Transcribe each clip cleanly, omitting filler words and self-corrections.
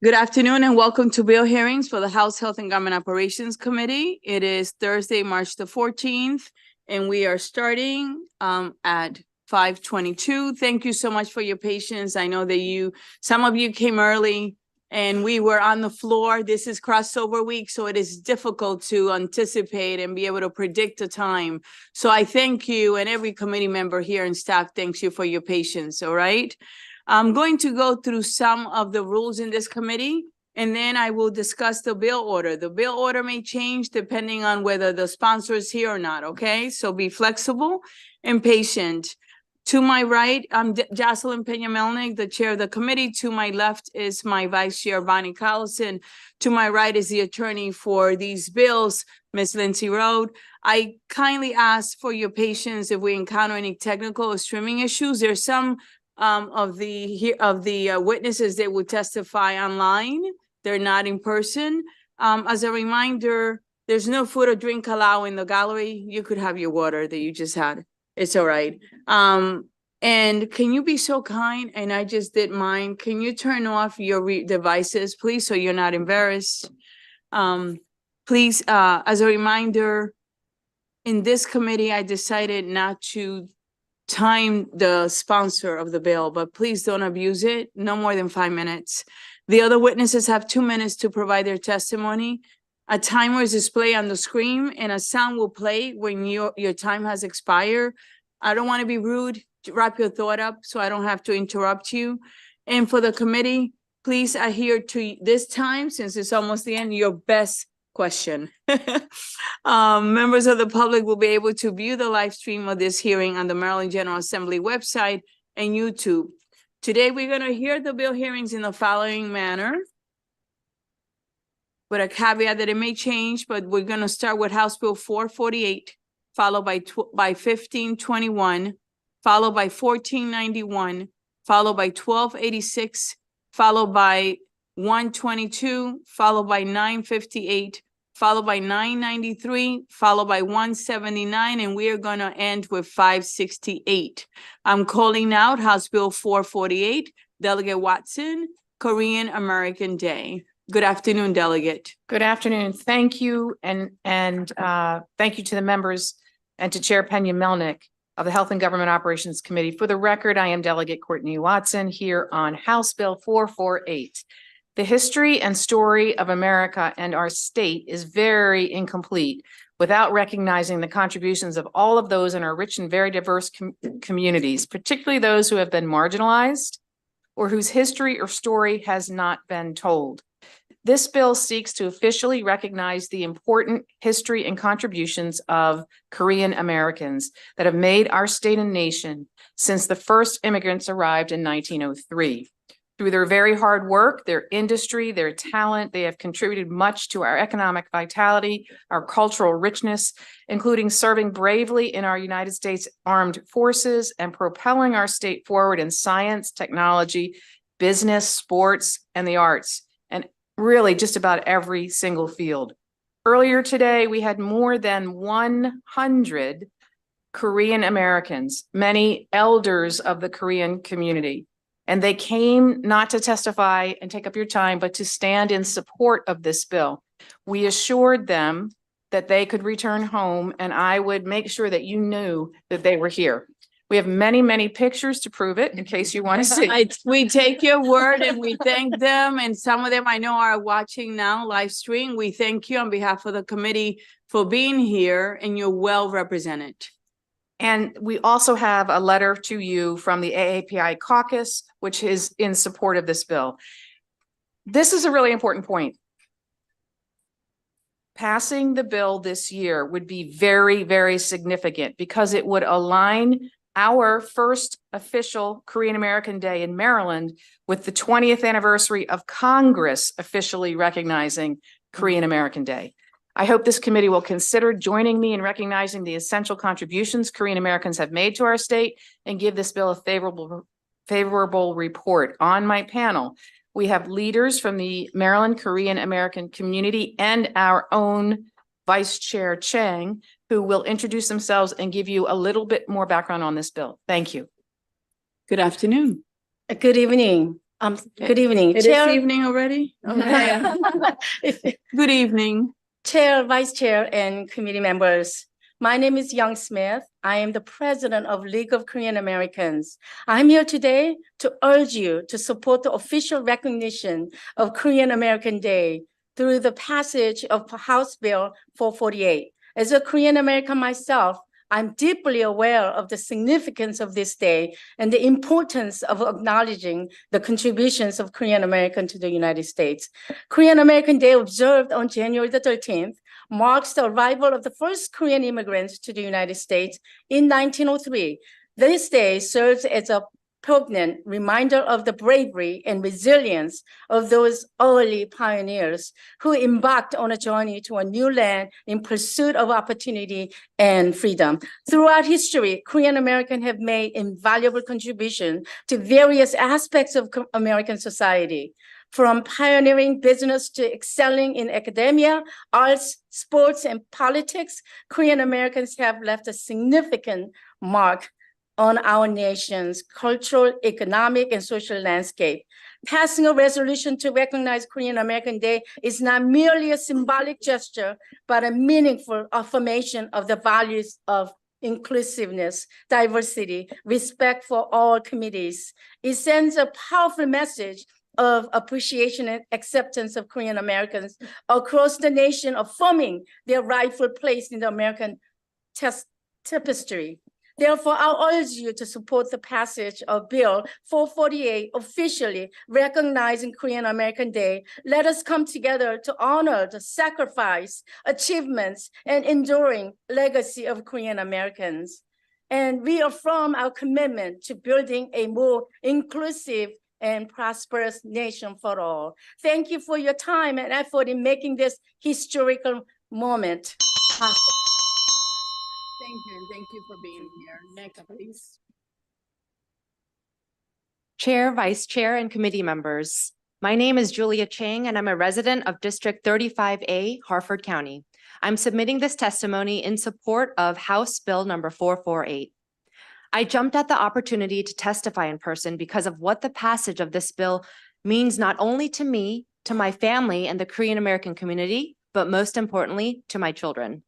Good afternoon and welcome to bill hearings for the House Health and Government Operations Committee. It is Thursday, March the 14th, and we are starting at 5:22. Thank you so much for your patience. I know that some of you came early and we were on the floor. This is crossover week, so it is difficult to anticipate and be able to predict the time. So I thank you, and every committee member here and staff thanks you for your patience, all right? I'm going to go through some of the rules in this committee, and then I will discuss the bill order. The bill order may change depending on whether the sponsor is here or not, okay? So be flexible and patient. To my right, I'm Jocelyn Peña-Melnick, the chair of the committee. To my left is my vice chair, Bonnie Collison. To my right is the attorney for these bills, Ms. Lindsay Rode. I kindly ask for your patience if we encounter any technical or streaming issues. There's some of the witnesses that will testify online. They're not in person. As a reminder, there's no food or drink allowed in the gallery. You could have your water that you just had. It's all right. And can you be so kind? And I just did mine. Can you turn off your devices, please, so you're not embarrassed? Please, as a reminder, in this committee, I decided not to time the sponsor of the bill, but please don't abuse it. No more than 5 minutes. The other witnesses have 2 minutes to provide their testimony. A timer is displayed on the screen and a sound will play when your time has expired. I don't want to be rude. Wrap your thought up so I don't have to interrupt you. And for the committee, please adhere to this time, since it's almost the end, your best question. Members of the public will be able to view the live stream of this hearing on the Maryland General Assembly website and YouTube. Today, we're going to hear the bill hearings in the following manner, with a caveat that it may change, but we're going to start with House Bill 448, followed by 1521, followed by 1491, followed by 1286, followed by 122, followed by 958, followed by 993, followed by 179, and we are going to end with 568. I'm calling out House Bill 448, Delegate Watson, Korean American Day. Good afternoon, Delegate. Good afternoon. Thank you, and thank you to the members and to Chair Peña-Melnick of the Health and Government Operations Committee. For the record, I am Delegate Courtney Watson here on House Bill 448. The history and story of America and our state is very incomplete without recognizing the contributions of all of those in our rich and very diverse communities, particularly those who have been marginalized or whose history or story has not been told. This bill seeks to officially recognize the important history and contributions of Korean Americans that have made our state and nation since the first immigrants arrived in 1903. Through their very hard work, their industry, their talent, they have contributed much to our economic vitality, our cultural richness, including serving bravely in our United States Armed Forces and propelling our state forward in science, technology, business, sports, and the arts, and really just about every single field. Earlier today, we had more than 100 Korean Americans, many elders of the Korean community. And they came not to testify and take up your time, but to stand in support of this bill. We assured them that they could return home, and I would make sure that you knew that they were here. We have many, many pictures to prove it in case you want to see. We take your word and we thank them. And some of them I know are watching now live stream. We thank you on behalf of the committee for being here, and you're well represented. And we also have a letter to you from the AAPI caucus, which is in support of this bill. This is a really important point. Passing the bill this year would be very, very significant because it would align our first official Korean American Day in Maryland with the 20th anniversary of Congress officially recognizing Korean American Day. I hope this committee will consider joining me in recognizing the essential contributions Korean Americans have made to our state and give this bill a favorable report. On my panel, we have leaders from the Maryland Korean American community and our own Vice Chair Chang, who will introduce themselves and give you a little bit more background on this bill. Thank you. Good afternoon. Good evening. Good evening, It is Chair. evening already? Okay. Good evening. Chair, Vice Chair, and committee members. My name is Young Smith. I am the president of League of Korean Americans. I'm here today to urge you to support the official recognition of Korean American Day through the passage of House Bill 448. As a Korean American myself, I'm deeply aware of the significance of this day and the importance of acknowledging the contributions of Korean American to the United States. Korean American Day, observed on January the 13th, marks the arrival of the first Korean immigrants to the United States in 1903. This day serves as a poignant reminder of the bravery and resilience of those early pioneers who embarked on a journey to a new land in pursuit of opportunity and freedom. Throughout history, Korean Americans have made invaluable contributions to various aspects of American society. From pioneering business to excelling in academia, arts, sports, and politics, Korean Americans have left a significant mark on our nation's cultural, economic, and social landscape. Passing a resolution to recognize Korean American Day is not merely a symbolic gesture, but a meaningful affirmation of the values of inclusiveness, diversity, respect for all communities. It sends a powerful message of appreciation and acceptance of Korean Americans across the nation, affirming their rightful place in the American tapestry. Therefore, I urge you to support the passage of Bill 448, officially recognizing Korean American Day. Let us come together to honor the sacrifice, achievements, and enduring legacy of Korean Americans, and reaffirm our commitment to building a more inclusive and prosperous nation for all. Thank you for your time and effort in making this historical moment possible. Thank you, and thank you for being here. Next, please. Chair, Vice Chair, and committee members. My name is Julia Chang, and I'm a resident of District 35A, Harford County. I'm submitting this testimony in support of House Bill number 448. I jumped at the opportunity to testify in person because of what the passage of this bill means not only to me, to my family and the Korean American community, but most importantly, to my children.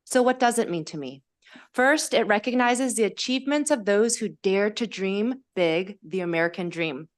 So what does it mean to me? First, it recognizes the achievements of those who dared to dream big, the American dream.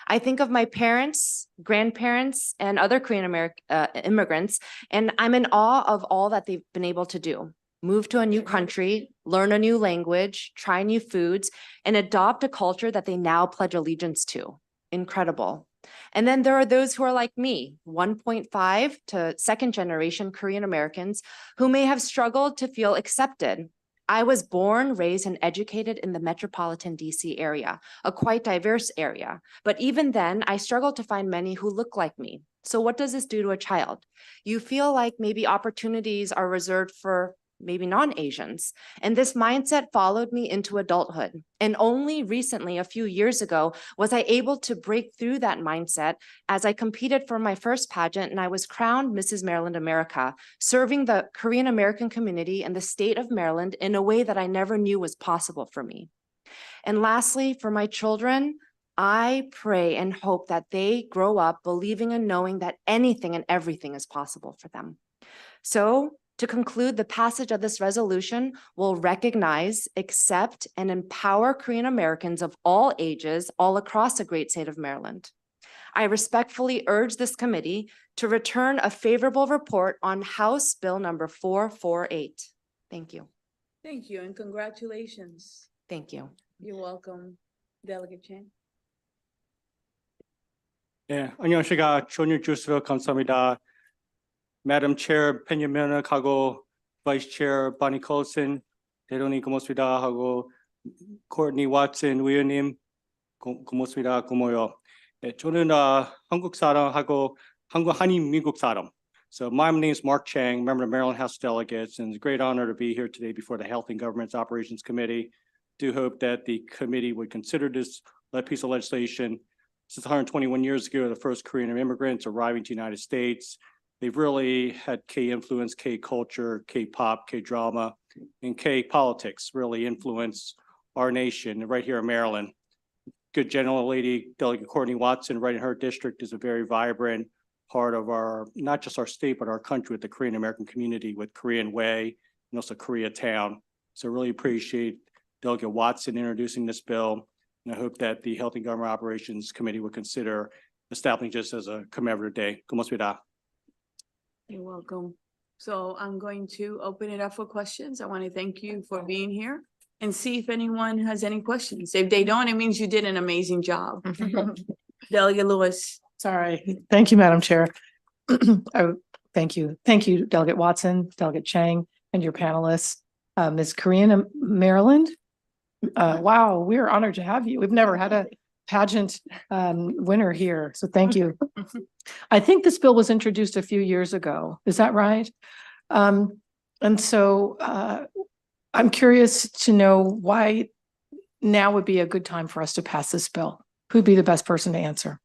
I think of my parents, grandparents, and other Korean American immigrants, and I'm in awe of all that they've been able to do. Move to a new country, learn a new language, try new foods, and adopt a culture that they now pledge allegiance to. Incredible. And then there are those who are like me, 1.5 to second generation Korean Americans who may have struggled to feel accepted. I was born, raised, and educated in the metropolitan DC area, a quite diverse area. But even then, I struggled to find many who look like me. So what does this do to a child? You feel like maybe opportunities are reserved for maybe non-Asians. And this mindset followed me into adulthood. And only recently, a few years ago, was I able to break through that mindset as I competed for my first pageant and I was crowned Mrs. Maryland America, serving the Korean American community and the state of Maryland in a way that I never knew was possible for me. And lastly, for my children, I pray and hope that they grow up believing and knowing that anything and everything is possible for them. So, to conclude, the passage of this resolution will recognize, accept, and empower Korean Americans of all ages all across the great state of Maryland. I respectfully urge this committee to return a favorable report on House Bill number 448. Thank you. Thank you, and congratulations. Thank you. You're welcome, Delegate Chen. 네, 안녕하십니까. 좋은 일 주셔서 감사합니다. Madam Chair 펜니면하고 Vice Chair Bonnie Colson, 대표님 고맙습니다 하고 Courtney Watson 의원님 고맙습니다. 고마워요. 네, 저는 한국 사람하고 한인 미국 사람. So my name is Mark Chang, member of Maryland House Delegates, and it's a great honor to be here today before the Health and Government Operations Committee. Do hope that the committee would consider this piece of legislation. Since 121 years ago, the first Korean immigrants arriving to the United States. They've really had K-influence, K-culture, K-pop, K-drama, and K-politics really influence our nation right here in Maryland. good gentlelady, Delegate Courtney Watson, right in her district, is a very vibrant part of our, not just our state, but our country with the Korean American community with Korean Way and also Koreatown. So really appreciate Delegate Watson introducing this bill. And I hope that the Health and Government Operations Committee would consider establishing just as a commemorative day. Gomasmida. You're welcome. So I'm going to open it up for questions. I want to thank you for being here and see if anyone has any questions. If they don't, it means you did an amazing job. Delegate Lewis. Sorry. Thank you, Madam Chair. Thank you. Thank you, Delegate Watson, Delegate Chang, and your panelists. Ms. Korean Maryland. Wow, we're honored to have you. We've never had a pageant winner here, so thank you. I think this bill was introduced a few years ago. Is that right? And so I'm curious to know why now would be a good time for us to pass this bill. Who'd be the best person to answer?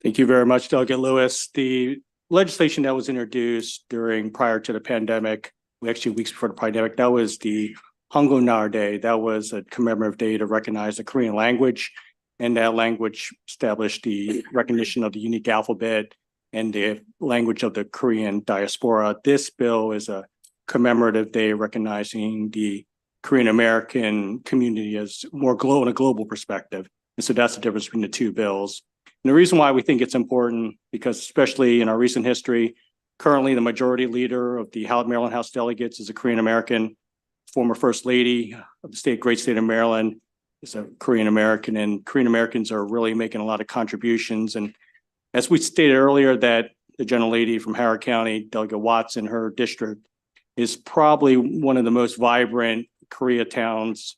Thank you very much, Delegate Lewis. The legislation that was introduced prior to the pandemic, actually weeks before the pandemic, that was the Hangul-nar Day. That was a commemorative day to recognize the Korean language. And that language established the recognition of the unique alphabet and the language of the Korean diaspora. This bill is a commemorative day recognizing the Korean American community as more in a global perspective. And so that's the difference between the two bills. And the reason why we think it's important, because especially in our recent history, currently the majority leader of the Maryland House Delegates is a Korean American. Former First Lady of the great state of Maryland is a Korean American, and Korean Americans are really making a lot of contributions. And as we stated earlier, that the gentlelady from Howard County, Delegate Watson, her district is probably one of the most vibrant Koreatowns,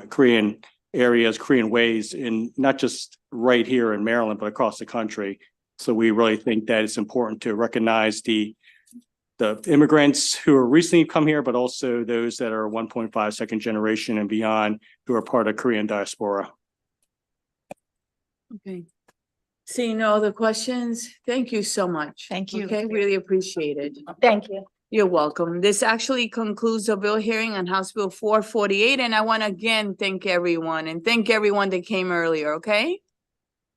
Korean areas, Korean ways, in not just right here in Maryland, but across the country. So we really think that it's important to recognize the immigrants who are recently come here, but also those that are 1.5 second generation and beyond who are part of Korean diaspora. Okay. Seeing no other questions, thank you so much. Thank you. Okay, really appreciate it. Thank you. You're welcome. This actually concludes the bill hearing on House Bill 448, and I want to again thank everyone that came earlier, okay?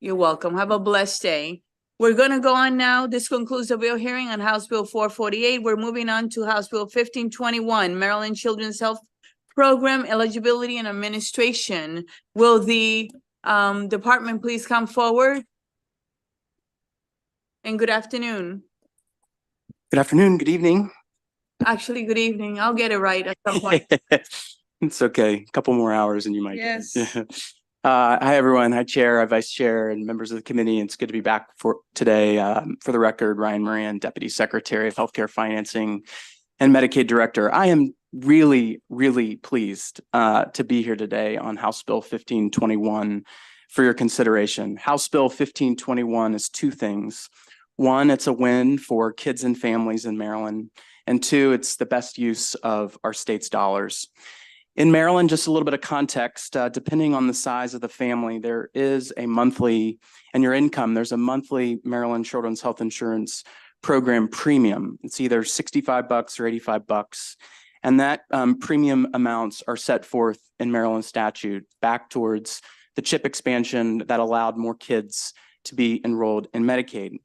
You're welcome. Have a blessed day. We're going to go on now. This concludes the bill hearing on House Bill 448. We're moving on to House Bill 1521, Maryland Children's Health Program Eligibility and Administration. Will the department please come forward? And good afternoon. Good afternoon, good evening. Actually, good evening. I'll get it right at some point. It's okay. A couple more hours and you might get it. Yes. Hi, everyone. Hi, Chair, hi, Vice Chair, and members of the committee. It's good to be back for today. For the record, Ryan Moran, Deputy Secretary of Healthcare Financing and Medicaid Director. I am really, really pleased to be here today on House Bill 1521 for your consideration. House Bill 1521 is two things. One, it's a win for kids and families in Maryland. And two, it's the best use of our state's dollars. In Maryland, just a little bit of context, depending on the size of the family, there is a monthly, and your income, there's a monthly Maryland Children's Health Insurance Program premium. It's either $65 or $85. And that premium amounts are set forth in Maryland statute back towards the CHIP expansion that allowed more kids to be enrolled in Medicaid.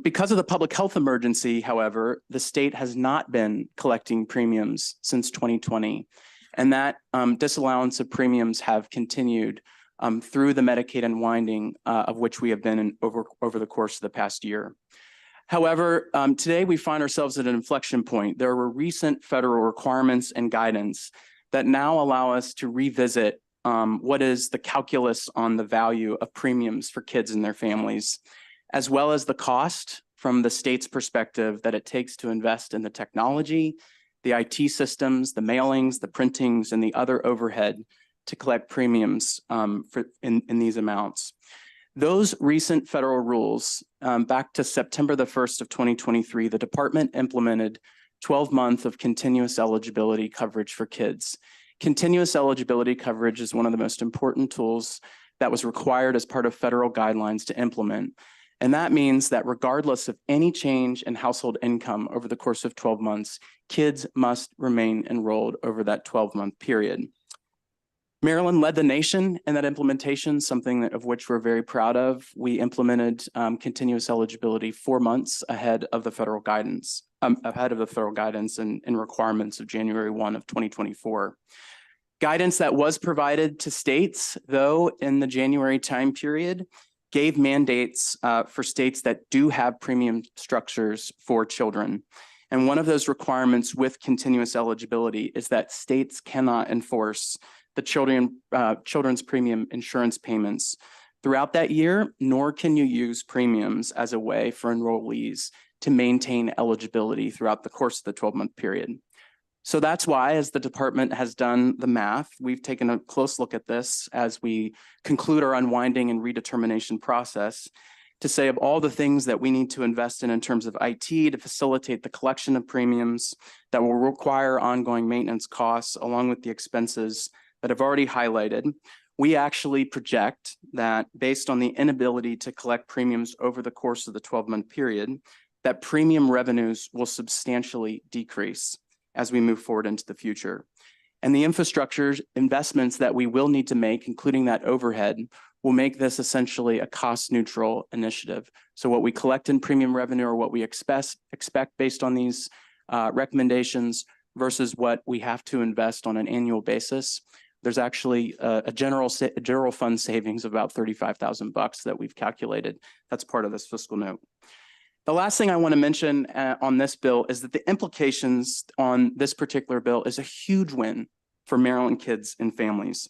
Because of the public health emergency, however, the state has not been collecting premiums since 2020. And that disallowance of premiums have continued through the Medicaid unwinding of which we have been over the course of the past year. However, today we find ourselves at an inflection point. There were recent federal requirements and guidance that now allow us to revisit what is the calculus on the value of premiums for kids and their families, as well as the cost from the state's perspective that it takes to invest in the technology, the IT systems, the mailings, the printings, and the other overhead to collect premiums in these amounts. Those recent federal rules, back to September the 1st of 2023, the department implemented 12 months of continuous eligibility coverage for kids. Continuous eligibility coverage is one of the most important tools that was required as part of federal guidelines to implement. And that means that regardless of any change in household income over the course of 12 months, kids must remain enrolled over that 12-month period. Maryland led the nation in that implementation, something of which we're very proud of. We implemented continuous eligibility 4 months ahead of the federal guidance, and requirements of January 1 of 2024. Guidance that was provided to states, though, in the January time period, gave mandates for states that do have premium structures for children. And one of those requirements with continuous eligibility is that states cannot enforce the children's premium insurance payments throughout that year, nor can you use premiums as a way for enrollees to maintain eligibility throughout the course of the 12-month period. So that's why, as the department has done the math, we've taken a close look at this as we conclude our unwinding and redetermination process to say of all the things that we need to invest in terms of IT to facilitate the collection of premiums that will require ongoing maintenance costs, along with the expenses that I've already highlighted, we actually project that based on the inability to collect premiums over the course of the 12-month period, that premium revenues will substantially decrease as we move forward into the future. And the infrastructure investments that we will need to make, including that overhead, will make this essentially a cost-neutral initiative. So what we collect in premium revenue or what we expect based on these recommendations versus what we have to invest on an annual basis, there's actually a general fund savings of about $35,000 that we've calculated. That's part of this fiscal note. The last thing I want to mention on this bill is that the implications on this particular bill is a huge win for Maryland kids and families.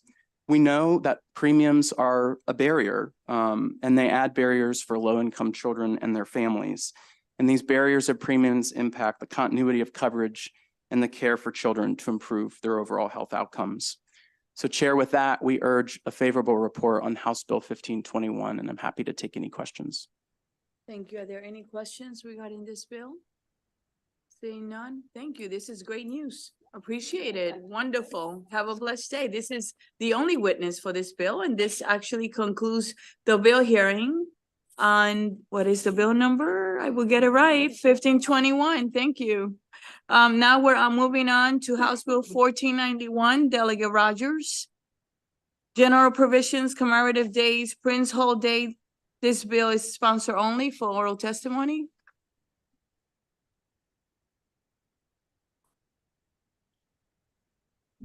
We know that premiums are a barrier, and they add barriers for low-income children and their families. And these barriers of premiums impact the continuity of coverage and the care for children to improve their overall health outcomes. So, Chair, with that, we urge a favorable report on House Bill 1521, and I'm happy to take any questions. Thank you. Are there any questions regarding this bill? Seeing none, thank you. This is great news. Appreciate it. Wonderful. Have a blessed day. This is the only witness for this bill, and this actually concludes the bill hearing on, what is the bill number? I will get it right, 1521. Thank you. Now we're moving on to House Bill 1491, Delegate Rogers. General provisions, commemorative days, Prince Hall Day. This bill is sponsor only for oral testimony.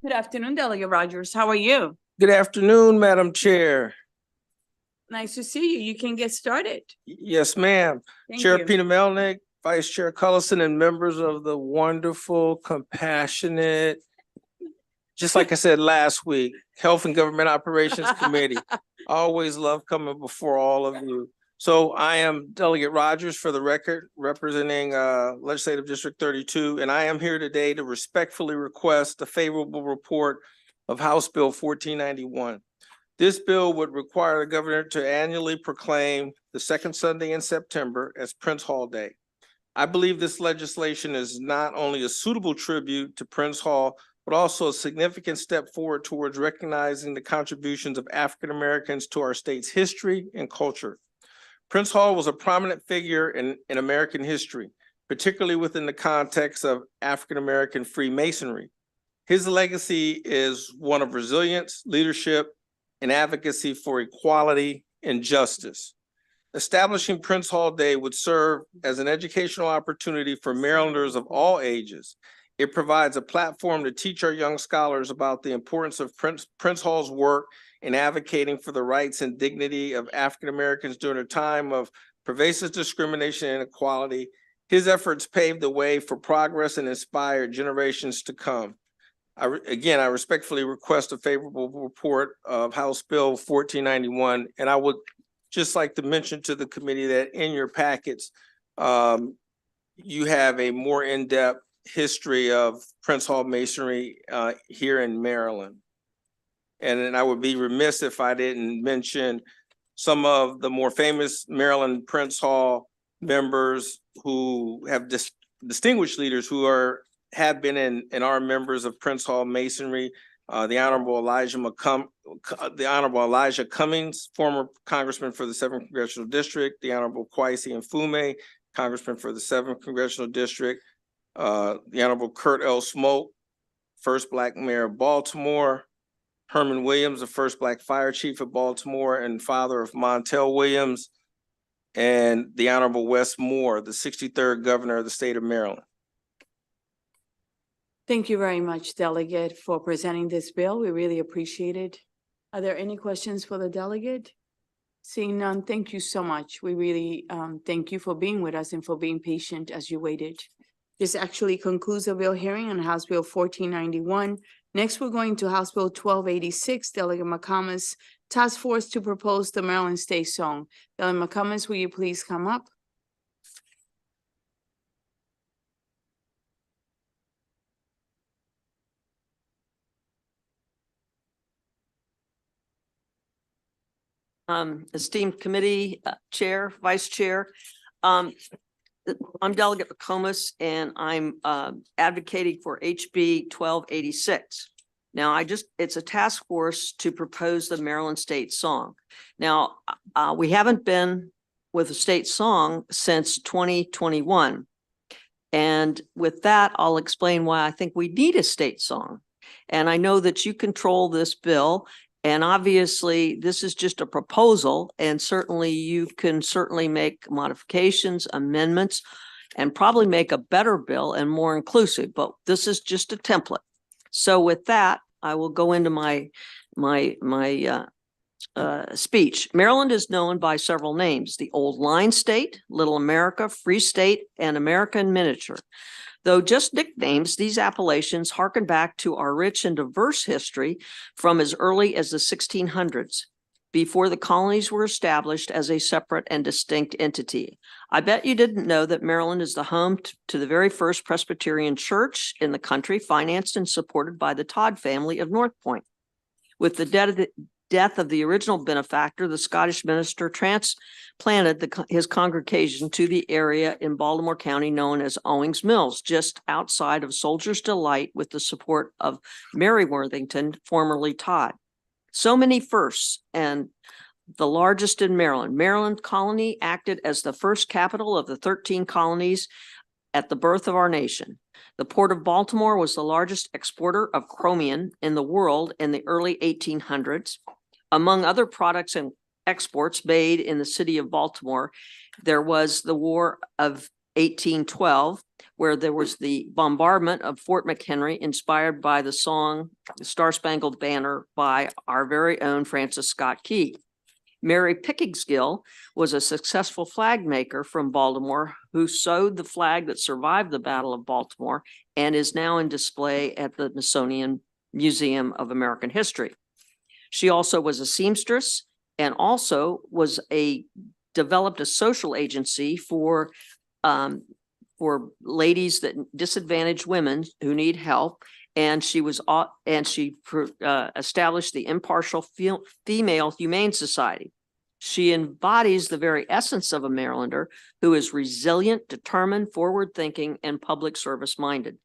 Good afternoon, Delegate Rogers. How are you? Good afternoon, Madam Chair. Nice to see you. You can get started. Yes, ma'am. Thank Chair you. Peter Melnick, Vice Chair Cullison, and members of the wonderful, compassionate, just like I said last week, Health and Government Operations Committee. I always love coming before all of you. So I am Delegate Rogers, for the record, representing Legislative District 32, and I am here today to respectfully request a favorable report of House Bill 1491. This bill would require the governor to annually proclaim the second Sunday in September as Prince Hall Day. I believe this legislation is not only a suitable tribute to Prince Hall, but also a significant step forward towards recognizing the contributions of African Americans to our state's history and culture. Prince Hall was a prominent figure in American history, particularly within the context of African American Freemasonry. His legacy is one of resilience, leadership, and advocacy for equality and justice. Establishing Prince Hall Day would serve as an educational opportunity for Marylanders of all ages. It provides a platform to teach our young scholars about the importance of Prince Hall's work in advocating for the rights and dignity of African Americans during a time of pervasive discrimination and inequality. His efforts paved the way for progress and inspired generations to come. I respectfully request a favorable report of House Bill 1491, and I would just like to mention to the committee that in your packets, you have a more in-depth history of Prince Hall Masonry here in Maryland. And then I would be remiss if I didn't mention some of the more famous Maryland Prince Hall members who have distinguished leaders who have been and are members of Prince Hall Masonry. The Honorable Elijah Cummings, former Congressman for the 7th Congressional District, the Honorable Kwesi Mfume, Congressman for the 7th Congressional District, the Honorable Kurt L. Smoke, first Black Mayor of Baltimore, Herman Williams, the first Black fire chief of Baltimore and father of Montel Williams, and the Honorable Wes Moore, the 63rd governor of the state of Maryland. Thank you very much, Delegate, for presenting this bill. We really appreciate it. Are there any questions for the delegate? Seeing none, thank you so much. We really thank you for being with us and for being patient as you waited. This actually concludes the bill hearing on House Bill 1491. Next, we're going to House Bill 1286, Delegate McComas, Task Force to propose the Maryland State Song. Delegate McComas, will you please come up? Esteemed committee chair, vice chair. I'm Delegate McComas and I'm advocating for HB 1286. Now, it's a task force to propose the Maryland State Song. Now, we haven't been with a state song since 2021. And with that, I'll explain why I think we need a state song. And I know that you control this bill. And obviously, this is just a proposal, and certainly you can make modifications, amendments, and probably make a better bill and more inclusive, but this is just a template. So with that, I will go into my speech. Maryland is known by several names: the Old Line State, Little America, Free State, and America in Miniature. Though just nicknames, these appellations harken back to our rich and diverse history from as early as the 1600s, before the colonies were established as a separate and distinct entity. I bet you didn't know that Maryland is the home to the very first Presbyterian church in the country, financed and supported by the Todd family of North Point. With the death of the original benefactor, the Scottish minister transplanted his congregation to the area in Baltimore County known as Owings Mills, just outside of Soldier's Delight, with the support of Mary Worthington, formerly Todd. So many firsts, and the largest in Maryland. Maryland colony acted as the first capital of the 13 colonies at the birth of our nation. The Port of Baltimore was the largest exporter of chromium in the world in the early 1800s. Among other products and exports made in the city of Baltimore, there was the War of 1812, where there was the bombardment of Fort McHenry, inspired by the song "The Star-Spangled Banner" by our very own Francis Scott Key. Mary Pickengsgill was a successful flag maker from Baltimore who sewed the flag that survived the Battle of Baltimore and is now in display at the Smithsonian Museum of American History. She also was a seamstress and also developed a social agency for ladies, disadvantaged women who need help. And she established the Impartial Female Humane Society. She embodies the very essence of a Marylander who is resilient, determined, forward-thinking, and public service-minded.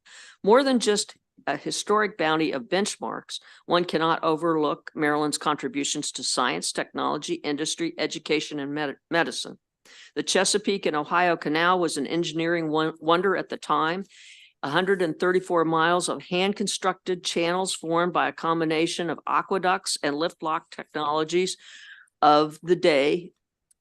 More than just a historic bounty of benchmarks, one cannot overlook Maryland's contributions to science, technology, industry, education, and medicine. The Chesapeake and Ohio Canal was an engineering wonder at the time. 134 miles of hand-constructed channels formed by a combination of aqueducts and lift lock technologies of the day,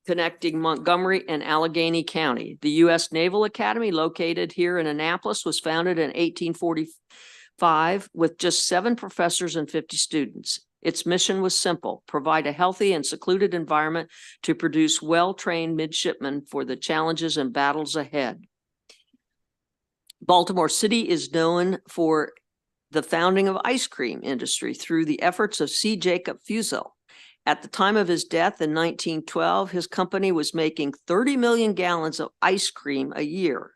connecting Montgomery and Allegheny County. The U.S. Naval Academy, located here in Annapolis, was founded in 1845 with just 7 professors and 50 students. Its mission was simple: provide a healthy and secluded environment to produce well-trained midshipmen for the challenges and battles ahead. Baltimore City is known for the founding of ice cream industry through the efforts of C. Jacob Fussell. At the time of his death in 1912, his company was making 30 million gallons of ice cream a year.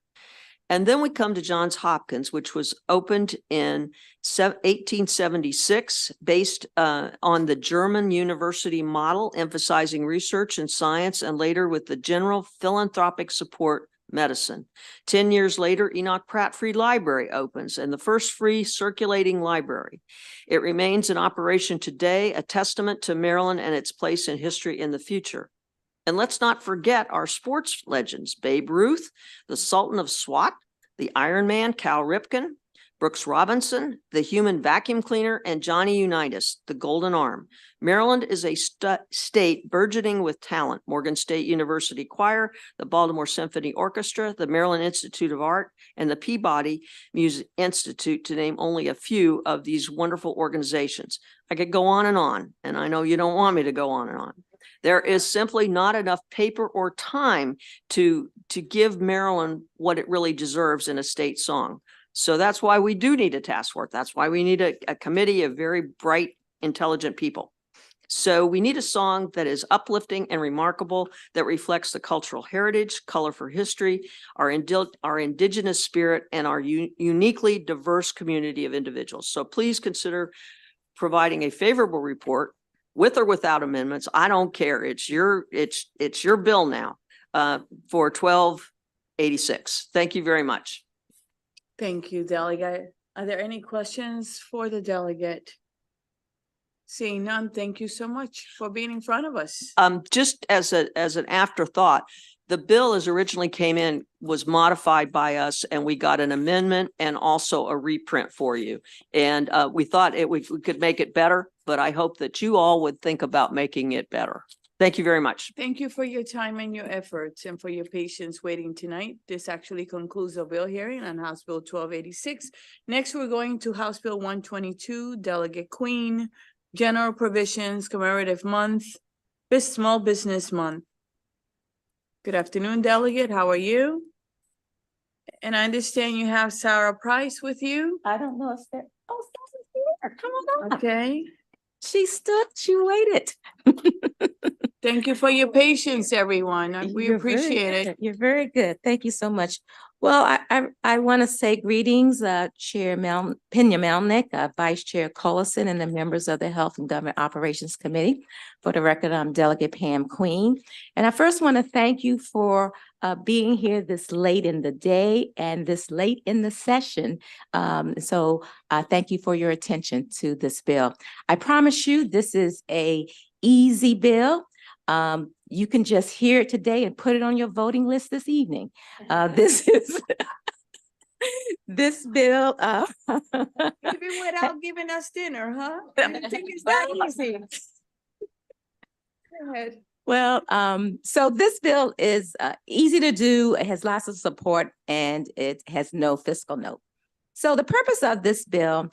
And then we come to Johns Hopkins, which was opened in 1876, based on the German university model, emphasizing research and science, and later with the general philanthropic support medicine. 10 years later, Enoch Pratt Free Library opens, and the first free circulating library. It remains in operation today, a testament to Maryland and its place in history in the future. And let's not forget our sports legends: Babe Ruth, the Sultan of Swat, the Iron Man, Cal Ripken, Brooks Robinson, the Human Vacuum Cleaner, and Johnny Unitas, the Golden Arm. Maryland is a state burgeoning with talent. Morgan State University Choir, the Baltimore Symphony Orchestra, the Maryland Institute of Art, and the Peabody Music Institute, to name only a few of these wonderful organizations. I could go on, and I know you don't want me to go on and on. There is simply not enough paper or time to give Maryland what it really deserves in a state song. So that's why we do need a task force. That's why we need a committee of very bright, intelligent people. So we need a song that is uplifting and remarkable, that reflects the cultural heritage, color for history, our indigenous spirit, and our uniquely diverse community of individuals. So please consider providing a favorable report with or without amendments. I don't care. It's your bill now for 1286. Thank you very much. Thank you, Delegate. Are there any questions for the delegate? Seeing none, thank you so much for being in front of us. Just as an afterthought, the bill as originally came in was modified by us, and we got an amendment and also a reprint for you. And we thought we could make it better, but I hope that you all would think about making it better. Thank you very much. Thank you for your time and your efforts and for your patience waiting tonight. This actually concludes the bill hearing on House Bill 1286. Next, we're going to House Bill 122, Delegate Queen, General Provisions, Commemorative Month, Small Business Month. Good afternoon, Delegate. How are you? And I understand you have Sarah Price with you. I don't know if there, oh, Sarah's here. Come on up. Okay. She stood, she waited. Thank you for your patience, everyone. We You're very appreciate it. good. You're very good. Thank you so much. Well, I want to say greetings, Chair Pena Melnick, Vice Chair Collison, and the members of the Health and Government Operations Committee. For the record, I'm Delegate Pam Queen. And I first want to thank you for being here this late in the day and this late in the session. So thank you for your attention to this bill. I promise you, this is a easy bill. You can just hear it today and put it on your voting list this evening. This is this bill. Even without giving us dinner, huh? I think it's that easy. Go ahead. Well, so this bill is easy to do. It has lots of support and it has no fiscal note. So the purpose of this bill: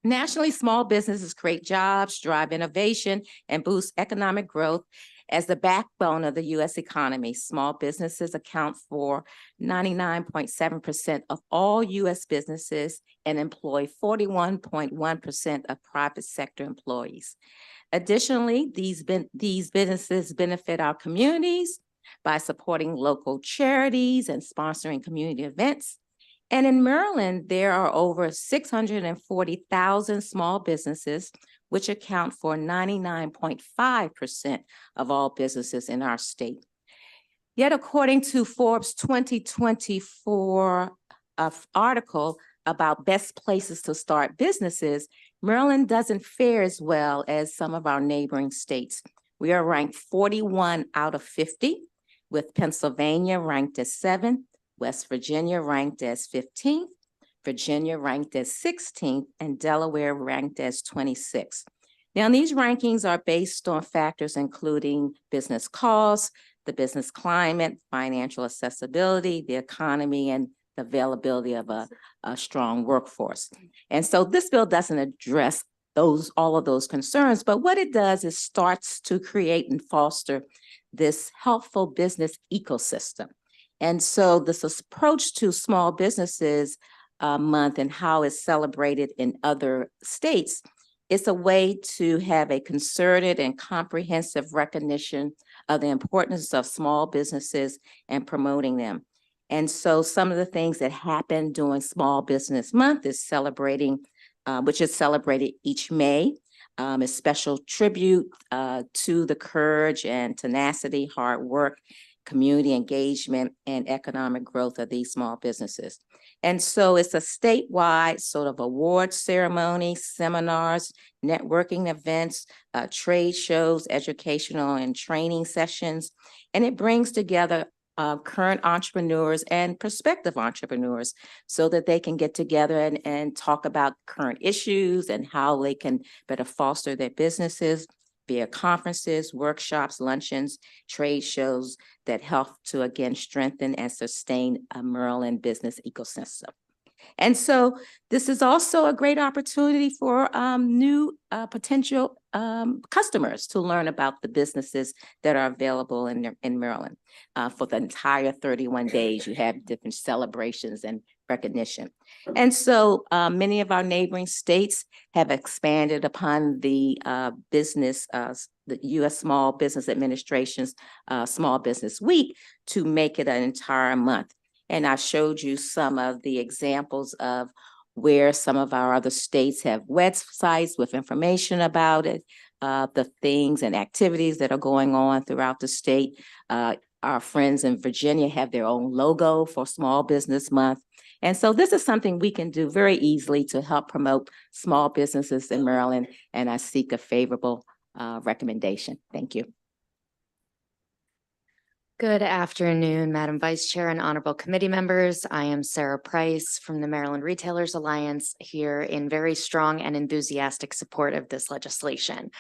nationally, small businesses create jobs, drive innovation, and boost economic growth. As the backbone of the U.S. economy, small businesses account for 99.7% of all U.S. businesses and employ 41.1% of private sector employees. Additionally, these businesses benefit our communities by supporting local charities and sponsoring community events. And in Maryland, there are over 640,000 small businesses, which account for 99.5% of all businesses in our state. Yet, according to Forbes 2024 article about best places to start businesses, Maryland doesn't fare as well as some of our neighboring states. We are ranked 41 out of 50, with Pennsylvania ranked as 7th, West Virginia ranked as 15th, Virginia ranked as 16th, and Delaware ranked as 26th. Now, these rankings are based on factors including business costs, the business climate, financial accessibility, the economy, and the availability of a strong workforce. And so this bill doesn't address all of those concerns, but what it does is starts to create and foster this helpful business ecosystem. And so this approach to small businesses month and how it's celebrated in other states, it's a way to have a concerted and comprehensive recognition of the importance of small businesses and promoting them. And so some of the things that happen during Small Business Month is celebrating, which is celebrated each May, a special tribute to the courage and tenacity, hard work, community engagement, and economic growth of these small businesses. And so it's a statewide sort of award ceremony, seminars, networking events, trade shows, educational and training sessions, and it brings together current entrepreneurs and prospective entrepreneurs so that they can get together and talk about current issues and how they can better foster their businesses via conferences, workshops, luncheons, trade shows that help to, again, strengthen and sustain a Maryland business ecosystem. And so this is also a great opportunity for new potential customers to learn about the businesses that are available in Maryland. For the entire 31 days, you have different celebrations and recognition. And so many of our neighboring states have expanded upon the the U.S. Small Business Administration's Small Business Week to make it an entire month. And I showed you some of the examples of where some of our other states have websites with information about it, the things and activities that are going on throughout the state. Our friends in Virginia have their own logo for Small Business Month. And so this is something we can do very easily to help promote small businesses in Maryland. And I seek a favorable recommendation. Thank you. Good afternoon, Madam Vice Chair and honorable committee members. I am Sarah Price from the Maryland Retailers Alliance, here in very strong and enthusiastic support of this legislation.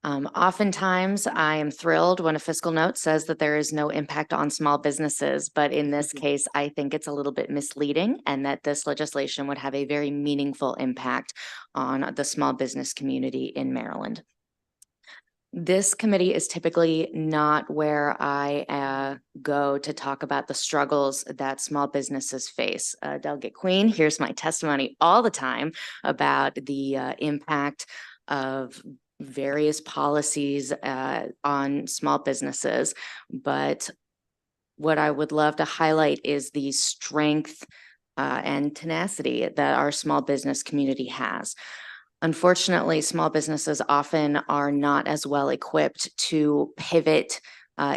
Oftentimes, I am thrilled when a fiscal note says that there is no impact on small businesses, but in this case, I think it's a little bit misleading, and that this legislation would have a very meaningful impact on the small business community in Maryland. This committee is typically not where I go to talk about the struggles that small businesses face. Delegate Queen hears my testimony all the time about the impact of various policies on small businesses. But what I would love to highlight is the strength and tenacity that our small business community has. Unfortunately, small businesses often are not as well equipped to pivot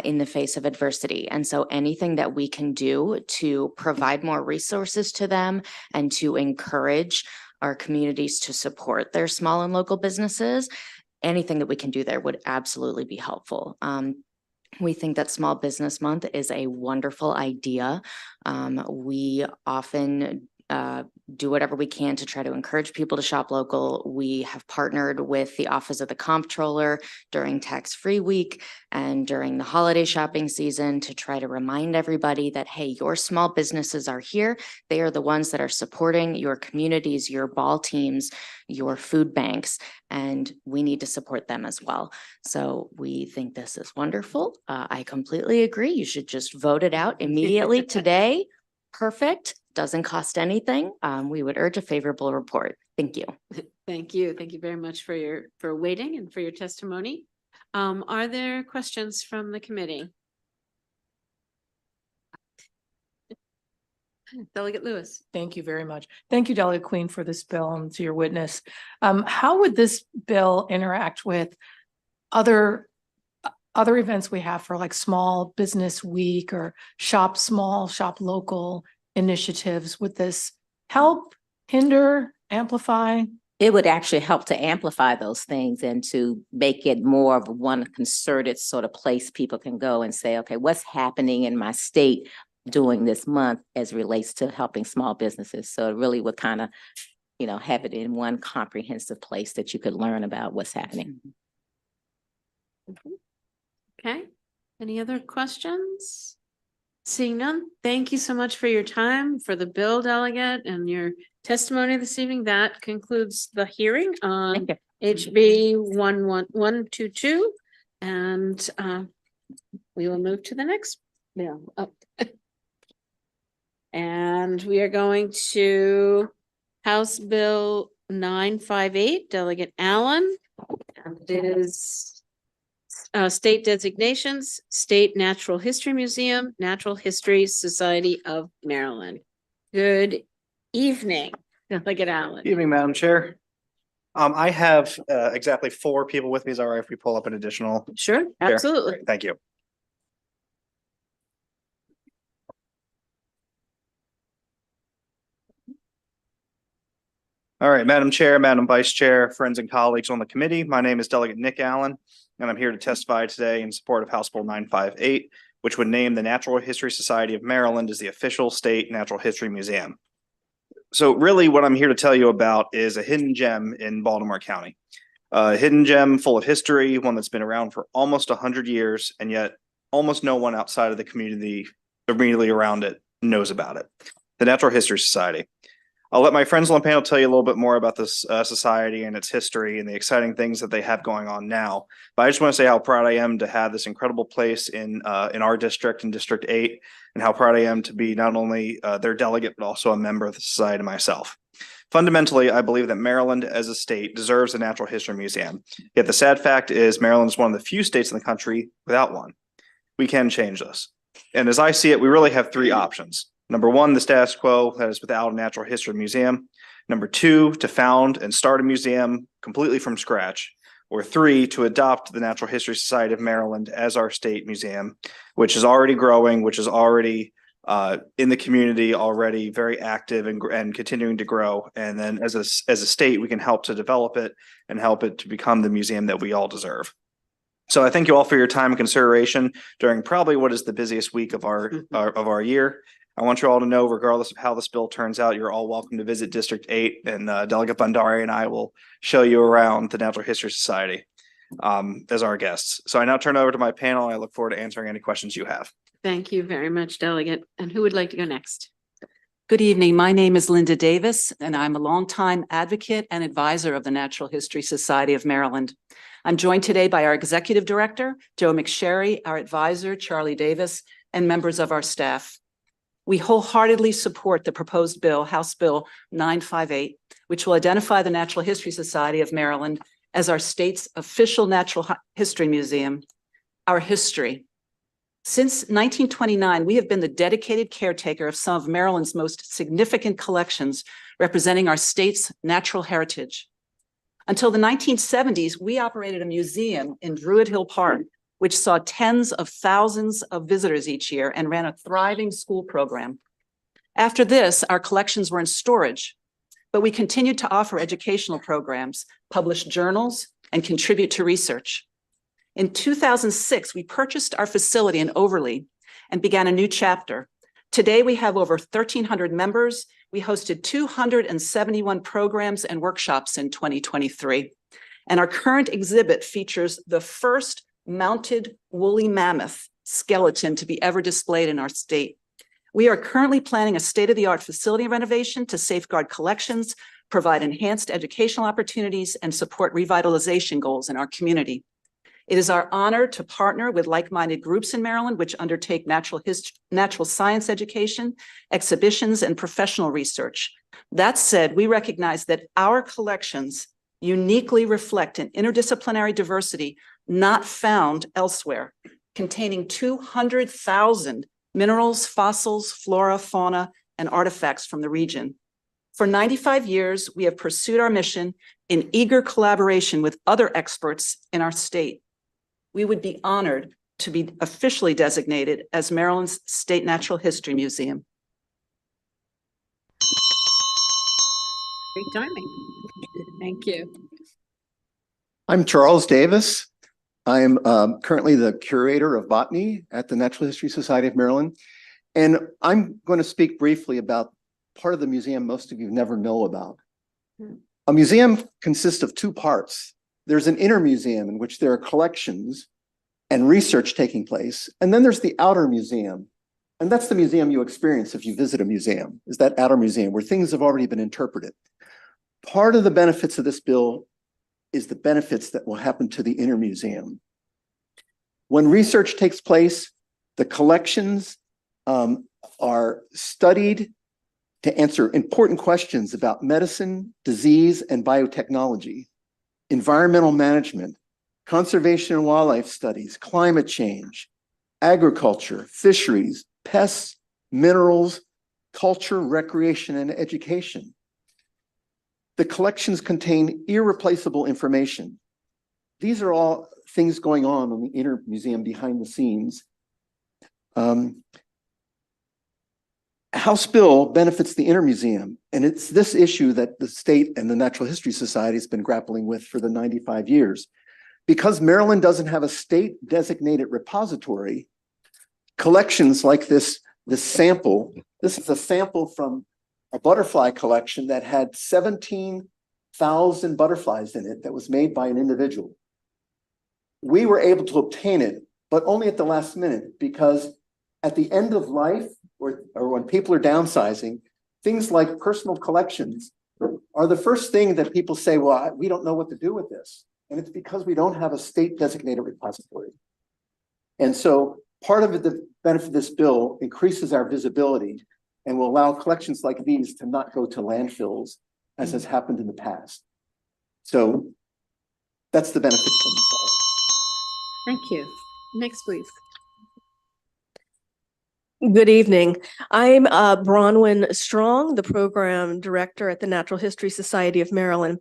in the face of adversity. And so anything that we can do to provide more resources to them and to encourage our communities to support their small and local businesses, anything that we can do there would absolutely be helpful. We think that Small Business Month is a wonderful idea. We often do whatever we can to try to encourage people to shop local. We have partnered with the Office of the Comptroller during tax-free week and during the holiday shopping season to try to remind everybody that, hey, your small businesses are here. They are the ones that are supporting your communities, your ball teams, your food banks, and we need to support them as well. So we think this is wonderful. I completely agree. You should just vote it out immediately today. Perfect. Doesn't cost anything. We would urge a favorable report. Thank you. Thank you. Thank you very much for waiting and for your testimony. Are there questions from the committee? Delegate Lewis. Thank you very much. Thank you, Delegate Queen, for this bill and to your witness. How would this bill interact with other events we have for like Small Business Week or Shop Small, Shop Local initiatives? Would this help, hinder, amplify? It would actually help to amplify those things and to make it more of one concerted sort of place people can go and say, okay, what's happening in my state during this month as relates to helping small businesses? So it really would kind of, have it in one comprehensive place that you could learn about what's happening. Okay. Any other questions? Seeing none, thank you so much for your time, for the bill, delegate, and your testimony this evening. That concludes the hearing on HB 11122, and we will move to the next bill. And we are going to House Bill 958, Delegate Allen. And it is state designations, State Natural History Museum, Natural History Society of Maryland. Good evening, Delegate Allen. Evening, Madam Chair. I have exactly 4 people with me. Is that all right if we pull up an additional? Sure, absolutely. Great, thank you. All right, Madam Chair, Madam Vice Chair, friends and colleagues on the committee, my name is Delegate Nick Allen, and I'm here to testify today in support of House Bill 958, which would name the Natural History Society of Maryland as the official state natural history museum. So really what I'm here to tell you about is a hidden gem in Baltimore County. A hidden gem full of history, one that's been around for almost 100 years, and yet almost no one outside of the community immediately around it knows about it. The Natural History Society. I'll let my friends on the panel tell you a little bit more about this society and its history and the exciting things that they have going on now. But I just want to say how proud I am to have this incredible place in our district, in District 8, and how proud I am to be not only their delegate, but also a member of the society myself. Fundamentally, I believe that Maryland as a state deserves a natural history museum. Yet the sad fact is Maryland is one of the few states in the country without one. We can change this. And as I see it, we really have three options. Number one, the status quo, that is without a natural history museum. Number two, to found and start a museum completely from scratch. Or three, to adopt the Natural History Society of Maryland as our state museum, which is already growing, which is already in the community, already very active and continuing to grow. And then as a state, we can help to develop it and help it to become the museum that we all deserve. So I thank you all for your time and consideration during probably what is the busiest week of our year. I want you all to know, regardless of how this bill turns out, you're all welcome to visit District 8, and Delegate Bandari and I will show you around the Natural History Society as our guests. So I now turn over to my panel. I look forward to answering any questions you have. Thank you very much, Delegate. And who would like to go next? Good evening. My name is Linda Davis, and I'm a longtime advocate and advisor of the Natural History Society of Maryland. I'm joined today by our Executive Director, Joe McSherry, our advisor, Charlie Davis, and members of our staff. We wholeheartedly support the proposed bill, House Bill 958, which will identify the Natural History Society of Maryland as our state's official natural history museum. Our history. Since 1929, we have been the dedicated caretaker of some of Maryland's most significant collections, representing our state's natural heritage. Until the 1970s, we operated a museum in Druid Hill Park, which saw tens of thousands of visitors each year and ran a thriving school program. After this, our collections were in storage, but we continued to offer educational programs, publish journals, and contribute to research. In 2006, we purchased our facility in Overlea and began a new chapter. Today, we have over 1,300 members. We hosted 271 programs and workshops in 2023. And our current exhibit features the first mounted woolly mammoth skeleton to be ever displayed in our state. We are currently planning a state-of-the-art facility renovation to safeguard collections, provide enhanced educational opportunities, and support revitalization goals in our community. It is our honor to partner with like-minded groups in Maryland, which undertake natural science education, exhibitions, and professional research. That said, we recognize that our collections uniquely reflect an interdisciplinary diversity not found elsewhere, containing 200,000 minerals, fossils, flora, fauna, and artifacts from the region. For 95 years, we have pursued our mission in eager collaboration with other experts in our state. We would be honored to be officially designated as Maryland's State Natural History Museum. Great timing. Thank you. I'm Charles Davis. I am currently the curator of botany at the Natural History Society of Maryland. And I'm going to speak briefly about part of the museum most of you never know about. A museum consists of two parts. There's an inner museum in which there are collections and research taking place. And then there's the outer museum. And that's the museum you experience if you visit a museum, is that outer museum where things have already been interpreted. Part of the benefits of this bill is the benefits that will happen to the inner museum. When research takes place, the collections are studied to answer important questions about medicine, disease, and biotechnology, environmental management, conservation and wildlife studies, climate change, agriculture, fisheries, pests, minerals, culture, recreation, and education. The collections contain irreplaceable information. These are all things going on in the inner museum behind the scenes. House Bill benefits the inner museum, and it's this issue that the state and the Natural History Society has been grappling with for the 95 years. Because Maryland doesn't have a state designated repository, collections like this sample. This is a sample from a butterfly collection that had 17,000 butterflies in it that was made by an individual. We were able to obtain it, but only at the last minute, because at the end of life or when people are downsizing, things like personal collections are the first thing that people say, well, we don't know what to do with this. And it's because we don't have a state designated repository. And so part of the benefit of this bill increases our visibility and will allow collections like these to not go to landfills as has happened in the past. So that's the benefit. Thank you. Next, please. Good evening. I'm Bronwyn Strong, the program director at the Natural History Society of Maryland.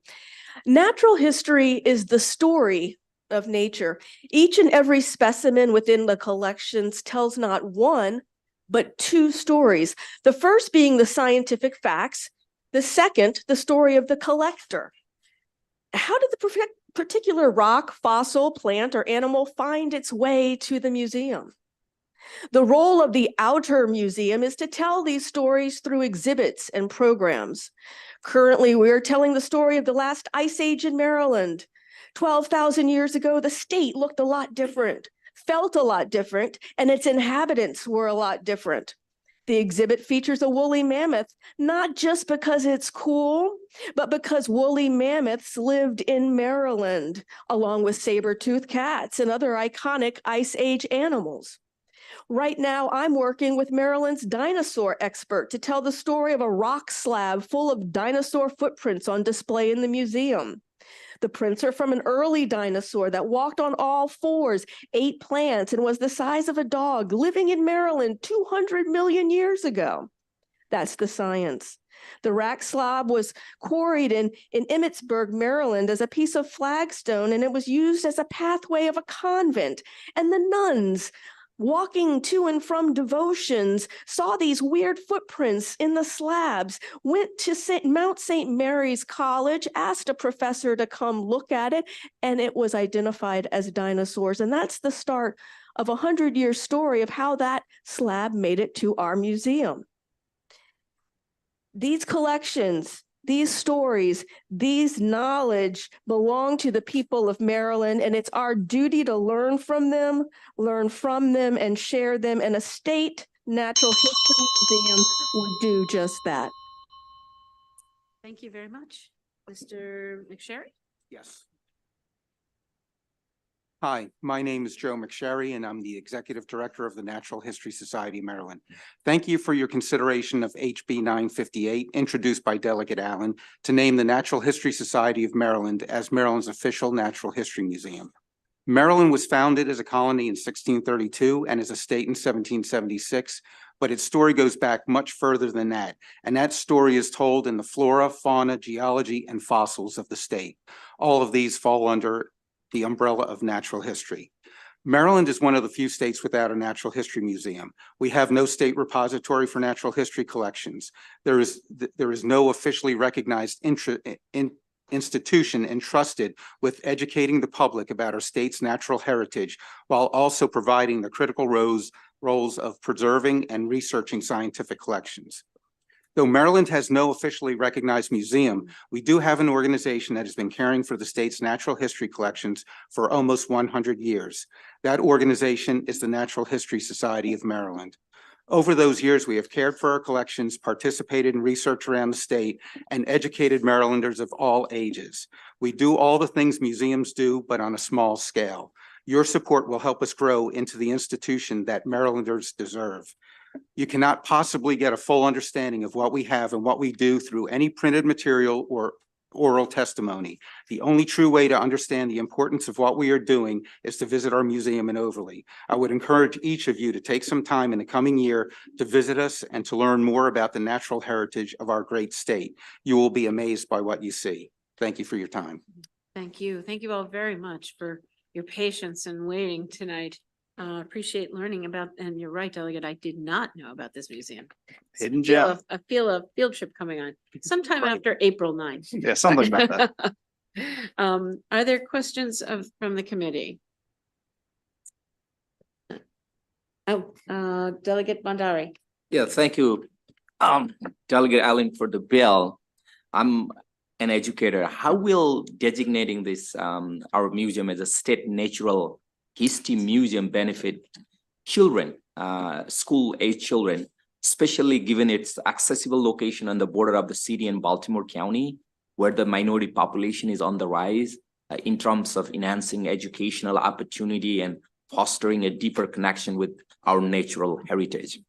Natural history is the story of nature. Each and every specimen within the collections tells not one, but two stories. The first being the scientific facts, the second, the story of the collector. How did the particular rock, fossil, plant, or animal find its way to the museum? The role of the outer museum is to tell these stories through exhibits and programs. Currently, we're telling the story of the last ice age in Maryland. 12,000 years ago, the state looked a lot different, felt a lot different, and its inhabitants were a lot different. The exhibit features a woolly mammoth, not just because it's cool, but because woolly mammoths lived in Maryland, along with saber-toothed cats and other iconic ice age animals. Right now, I'm working with Maryland's dinosaur expert to tell the story of a rock slab full of dinosaur footprints on display in the museum. The prints are from an early dinosaur that walked on all fours, ate plants, and was the size of a dog, living in Maryland 200 million years ago. That's the science. The rock slab was quarried in Emmitsburg, Maryland, as a piece of flagstone, and it was used as a pathway of a convent. And the nuns, walking to and from devotions, saw these weird footprints in the slabs, went to Mount St. Mary's College, asked a professor to come look at it, and it was identified as dinosaurs. And that's the start of a 100-year story of how that slab made it to our museum. These collections, these stories, these knowledge belong to the people of Maryland, and it's our duty to learn from them, and share them, and a state natural history museum would do just that. Thank you very much. Mr. McSherry? Yes. Hi, my name is Joe McSherry, and I'm the Executive Director of the Natural History Society of Maryland. Thank you for your consideration of HB 958, introduced by Delegate Allen, to name the Natural History Society of Maryland as Maryland's official natural history museum. Maryland was founded as a colony in 1632 and as a state in 1776, but its story goes back much further than that. And that story is told in the flora, fauna, geology, and fossils of the state. All of these fall under the umbrella of natural history. Maryland is one of the few states without a natural history museum. We have no state repository for natural history collections. There is no officially recognized institution entrusted with educating the public about our state's natural heritage, while also providing the critical roles of preserving and researching scientific collections. Though Maryland has no officially recognized museum, we do have an organization that has been caring for the state's natural history collections for almost 100 years. That organization is the Natural History Society of Maryland. Over those years, we have cared for our collections, participated in research around the state, and educated Marylanders of all ages. We do all the things museums do, but on a small scale. Your support will help us grow into the institution that Marylanders deserve. You cannot possibly get a full understanding of what we have and what we do through any printed material or oral testimony. The only true way to understand the importance of what we are doing is to visit our museum in Overley. I would encourage each of you to take some time in the coming year to visit us and to learn more about the natural heritage of our great state. You will be amazed by what you see. Thank you for your time. Thank you. Thank you all very much for your patience and waiting tonight. Appreciate learning about, and you're right, Delegate, I did not know about this museum. Hidden gem. I feel a field trip coming on sometime after April 9th. Yeah, something like that. Are there questions from the committee? Delegate Bandari. Yeah, thank you, Delegate Allen for the bill. I'm an educator. How will designating this, our museum as a state natural history museum benefit children, school-age children, especially given its accessible location on the border of the city and Baltimore County, where the minority population is on the rise, in terms of enhancing educational opportunity and fostering a deeper connection with our natural heritage?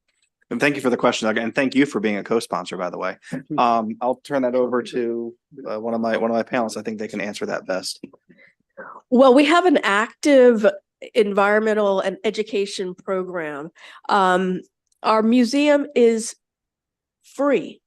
And thank you for the question, Doug, and thank you for being a co-sponsor, by the way. I'll turn that over to one of my panelists. I think they can answer that best. Well, we have an active environmental and education program. Our museum is free.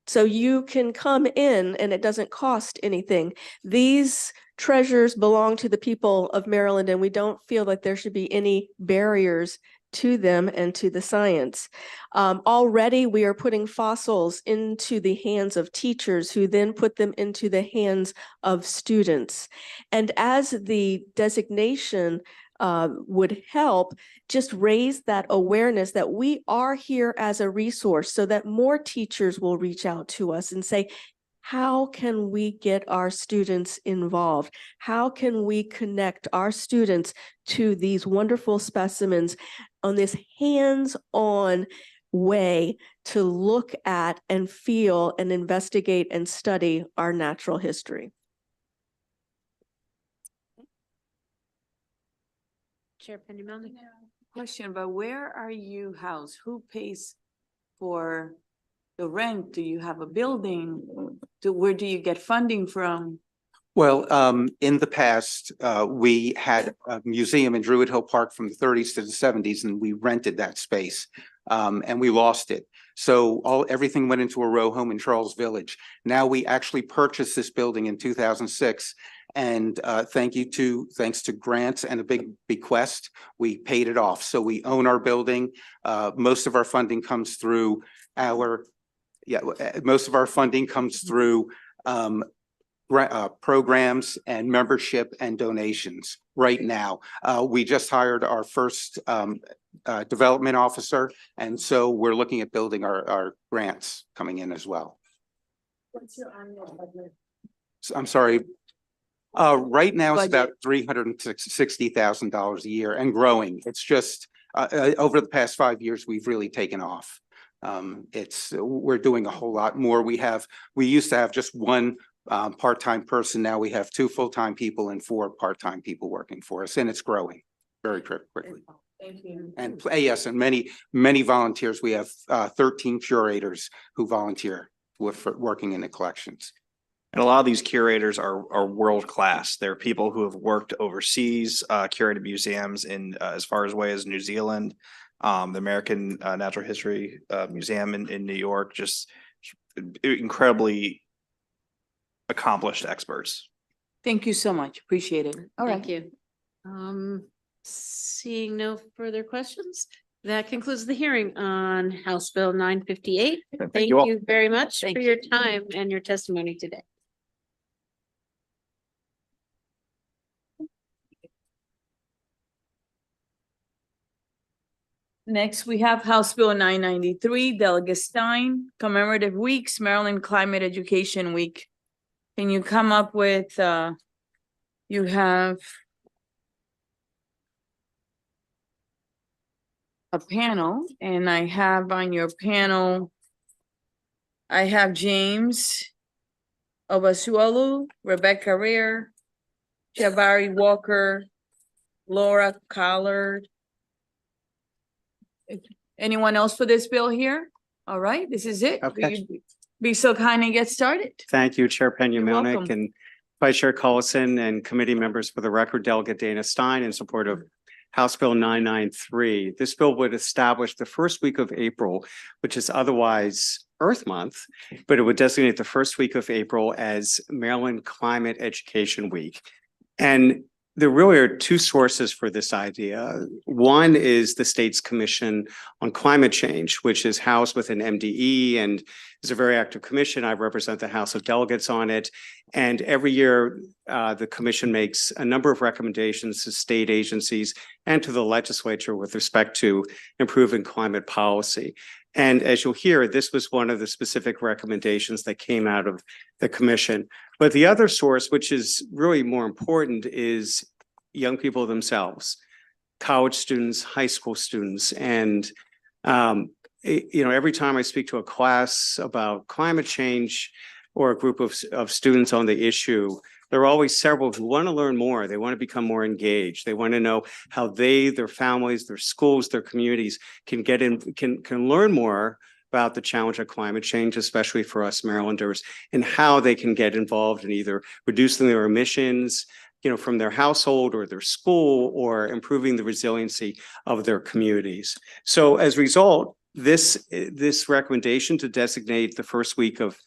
So you can come in and it doesn't cost anything. These treasures belong to the people of Maryland, and we don't feel that there should be any barriers to them and to the science. Already we are putting fossils into the hands of teachers who then put them into the hands of students. And as the designation would help just raise that awareness that we are here as a resource so that more teachers will reach out to us and say, how can we get our students involved? How can we connect our students to these wonderful specimens on this hands-on way to look at and feel and investigate and study our natural history? Chair Penny Melnick. Question, but where are you housed? Who pays for the rent? Do you have a building? Where do you get funding from? Well, in the past, we had a museum in Druid Hill Park from the 30s to the 70s, and we rented that space, and we lost it. So everything went into a row home in Charles Village. Now we actually purchased this building in 2006, and thanks to grants and a big bequest, we paid it off. So we own our building. Most of our funding comes through programs and membership and donations right now. We just hired our first development officer, and so we're looking at building our grants coming in as well. What's your annual budget? I'm sorry. Right now it's about Budget. $360,000 a year and growing. It's just over the past 5 years, we've really taken off. We're doing a whole lot more. We used to have just one part-time person. Now we have 2 full-time people and 4 part-time people working for us, and it's growing very quickly. Thank you. And yes, and many volunteers. We have 13 curators who volunteer for working in the collections. And a lot of these curators are world-class. They're people who have worked overseas, curated museums in as far away as New Zealand, the American Natural History Museum in New York, just incredibly accomplished experts. Thank you so much. Appreciate it. All right. Thank you. Seeing no further questions, that concludes the hearing on House Bill 958. Thank you all. you very much Thank for your time and your testimony today. Next, we have House Bill 993, Delegate Stein, Commemorative Weeks, Maryland Climate Education Week. Can you come up with, you have a panel, and I have on your panel, I have James Obasuolu, Rebecca Rear, Jabari Walker, Laura Collard. Anyone else for this bill here? All right, this is it. Okay. Will you be so kind and get started? Thank you, Chair You're Pena-Melnick welcome. and Vice Chair Cullison and committee members. For the record, Delegate Dana Stein in support of House Bill 993. This bill would establish the first week of April, which is otherwise Earth Month, but it would designate the first week of April as Maryland Climate Education Week. And there really are 2 sources for this idea. One is the state's Commission on Climate Change, which is housed within MDE and is a very active commission. I represent the House of Delegates on it. And every year, the commission makes a number of recommendations to state agencies and to the legislature with respect to improving climate policy. And as you'll hear, this was one of the specific recommendations that came out of the commission. But the other source, which is really more important, is young people themselves, college students, high school students. And, every time I speak to a class about climate change or a group of students on the issue, there are always several who want to learn more. They want to become more engaged. They want to know how they, their families, their schools, their communities can learn more about the challenge of climate change, especially for us Marylanders, and how they can get involved in either reducing their emissions, from their household or their school, or improving the resiliency of their communities. So as a result, this recommendation to designate the first week of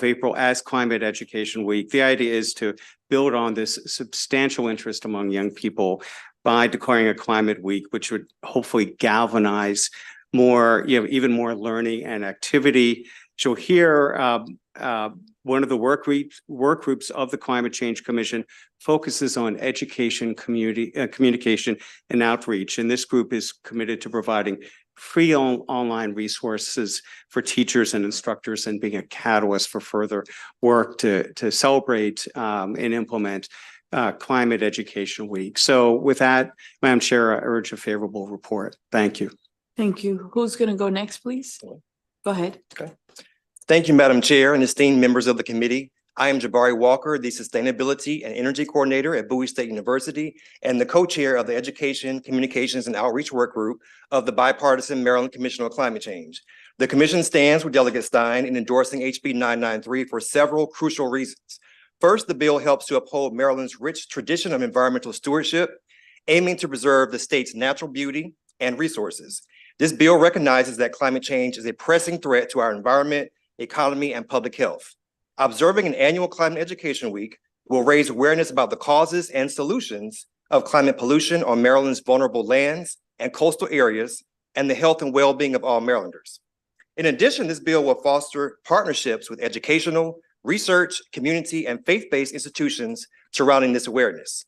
April as Climate Education Week, the idea is to build on this substantial interest among young people by declaring a climate week, which would hopefully galvanize more, even more learning and activity. So here, one of the work groups of the Climate Change Commission focuses on education, communication, and outreach. And this group is committed to providing free online resources for teachers and instructors and being a catalyst for further work to celebrate and implement Climate Education Week. So with that, Madam Chair, I urge a favorable report. Thank you. Thank you. Who's going to go next, please? Go ahead. Okay. Thank you, Madam Chair and esteemed members of the committee. I am Jabari Walker, the Sustainability and Energy Coordinator at Bowie State University and the co-chair of the Education, Communications, and Outreach Work Group of the Bipartisan Maryland Commission on Climate Change. The commission stands with Delegate Stein in endorsing HB 993 for several crucial reasons. First, the bill helps to uphold Maryland's rich tradition of environmental stewardship, aiming to preserve the state's natural beauty and resources. This bill recognizes that climate change is a pressing threat to our environment, economy, and public health. Observing an annual Climate Education Week will raise awareness about the causes and solutions of climate pollution on Maryland's vulnerable lands and coastal areas and the health and well-being of all Marylanders. In addition, this bill will foster partnerships with educational, research, community, and faith-based institutions surrounding this awareness.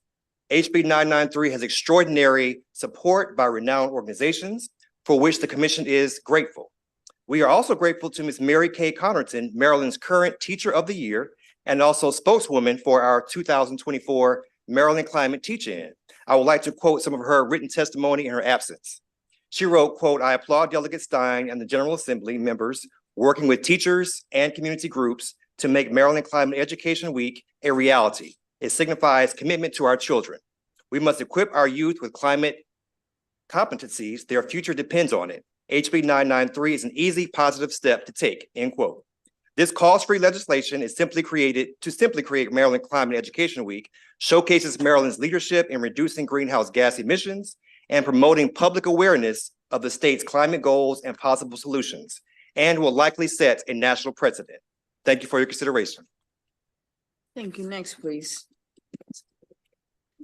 HB 993 has extraordinary support by renowned organizations for which the commission is grateful. We are also grateful to Ms. Mary Kay Connerton, Maryland's current Teacher of the Year, and also spokeswoman for our 2024 Maryland Climate Teach-In. I would like to quote some of her written testimony in her absence. She wrote, quote, "I applaud Delegate Stein and the General Assembly members working with teachers and community groups to make Maryland Climate Education Week a reality. It signifies commitment to our children. We must equip our youth with climate competencies. Their future depends on it. HB 993 is an easy, positive step to take," end quote. This cost-free legislation is simply create Maryland Climate Education Week, showcases Maryland's leadership in reducing greenhouse gas emissions and promoting public awareness of the state's climate goals and possible solutions, and will likely set a national precedent. Thank you for your consideration. Thank you. Next, please.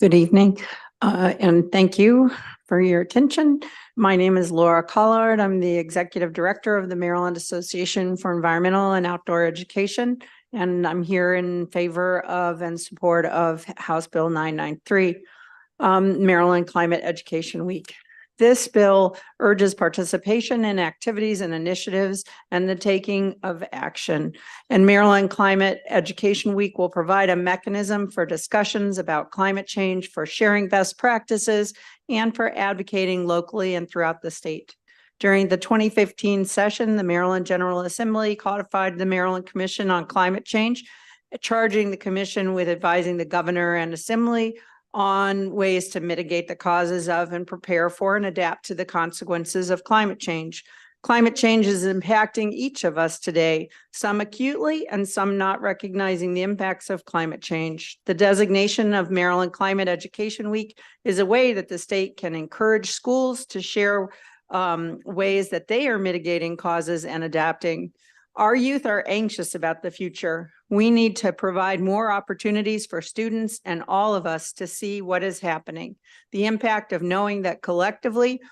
Good evening, and thank you for your attention. My name is Laura Collard. I'm the Executive Director of the Maryland Association for Environmental and Outdoor Education, and I'm here in favor of and support of House Bill 993, Maryland Climate Education Week. This bill urges participation in activities and initiatives and the taking of action. And Maryland Climate Education Week will provide a mechanism for discussions about climate change, for sharing best practices, and for advocating locally and throughout the state. During the 2015 session, the Maryland General Assembly codified the Maryland Commission on Climate Change, charging the commission with advising the governor and assembly on ways to mitigate the causes of and prepare for and adapt to the consequences of climate change. Climate change is impacting each of us today, some acutely and some not recognizing the impacts of climate change. The designation of Maryland Climate Education Week is a way that the state can encourage schools to share ways that they are mitigating causes and adapting. Our youth are anxious about the future. We need to provide more opportunities for students and all of us to see what is happening. The impact of knowing that collectively,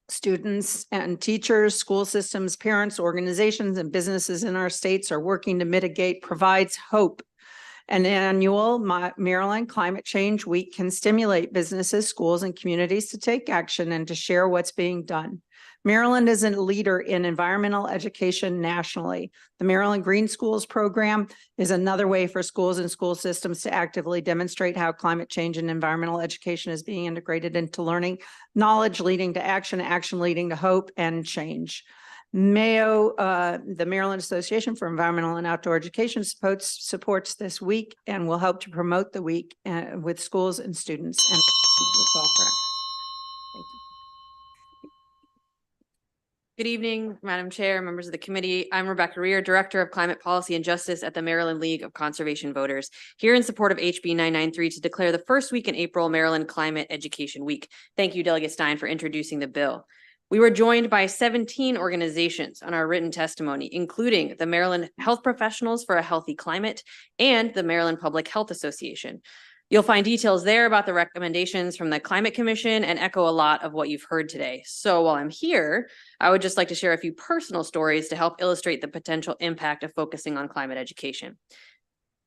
students and teachers, school systems, parents, organizations, and businesses in our states are working to mitigate provides hope. An annual Maryland Climate Change Week can stimulate businesses, schools, and communities to take action and to share what's being done. Maryland is a leader in environmental education nationally. The Maryland Green Schools program is another way for schools and school systems to actively demonstrate how climate change and environmental education is being integrated into learning, knowledge leading to action, action leading to hope and change. Mayo, the Maryland Association for Environmental and Outdoor Education supports this week and will help to promote the week with schools and students. And that's all correct. Good evening, Madam Chair, members of the committee. I'm Rebecca Rear, Director of Climate Policy and Justice at the Maryland League of Conservation Voters, here in support of HB 993 to declare the first week in April Maryland Climate Education Week. Thank you, Delegate Stein, for introducing the bill. We were joined by 17 organizations on our written testimony, including the Maryland Health Professionals for a Healthy Climate and the Maryland Public Health Association. You'll find details there about the recommendations from the Climate Commission and echo a lot of what you've heard today. So while I'm here, I would just like to share a few personal stories to help illustrate the potential impact of focusing on climate education.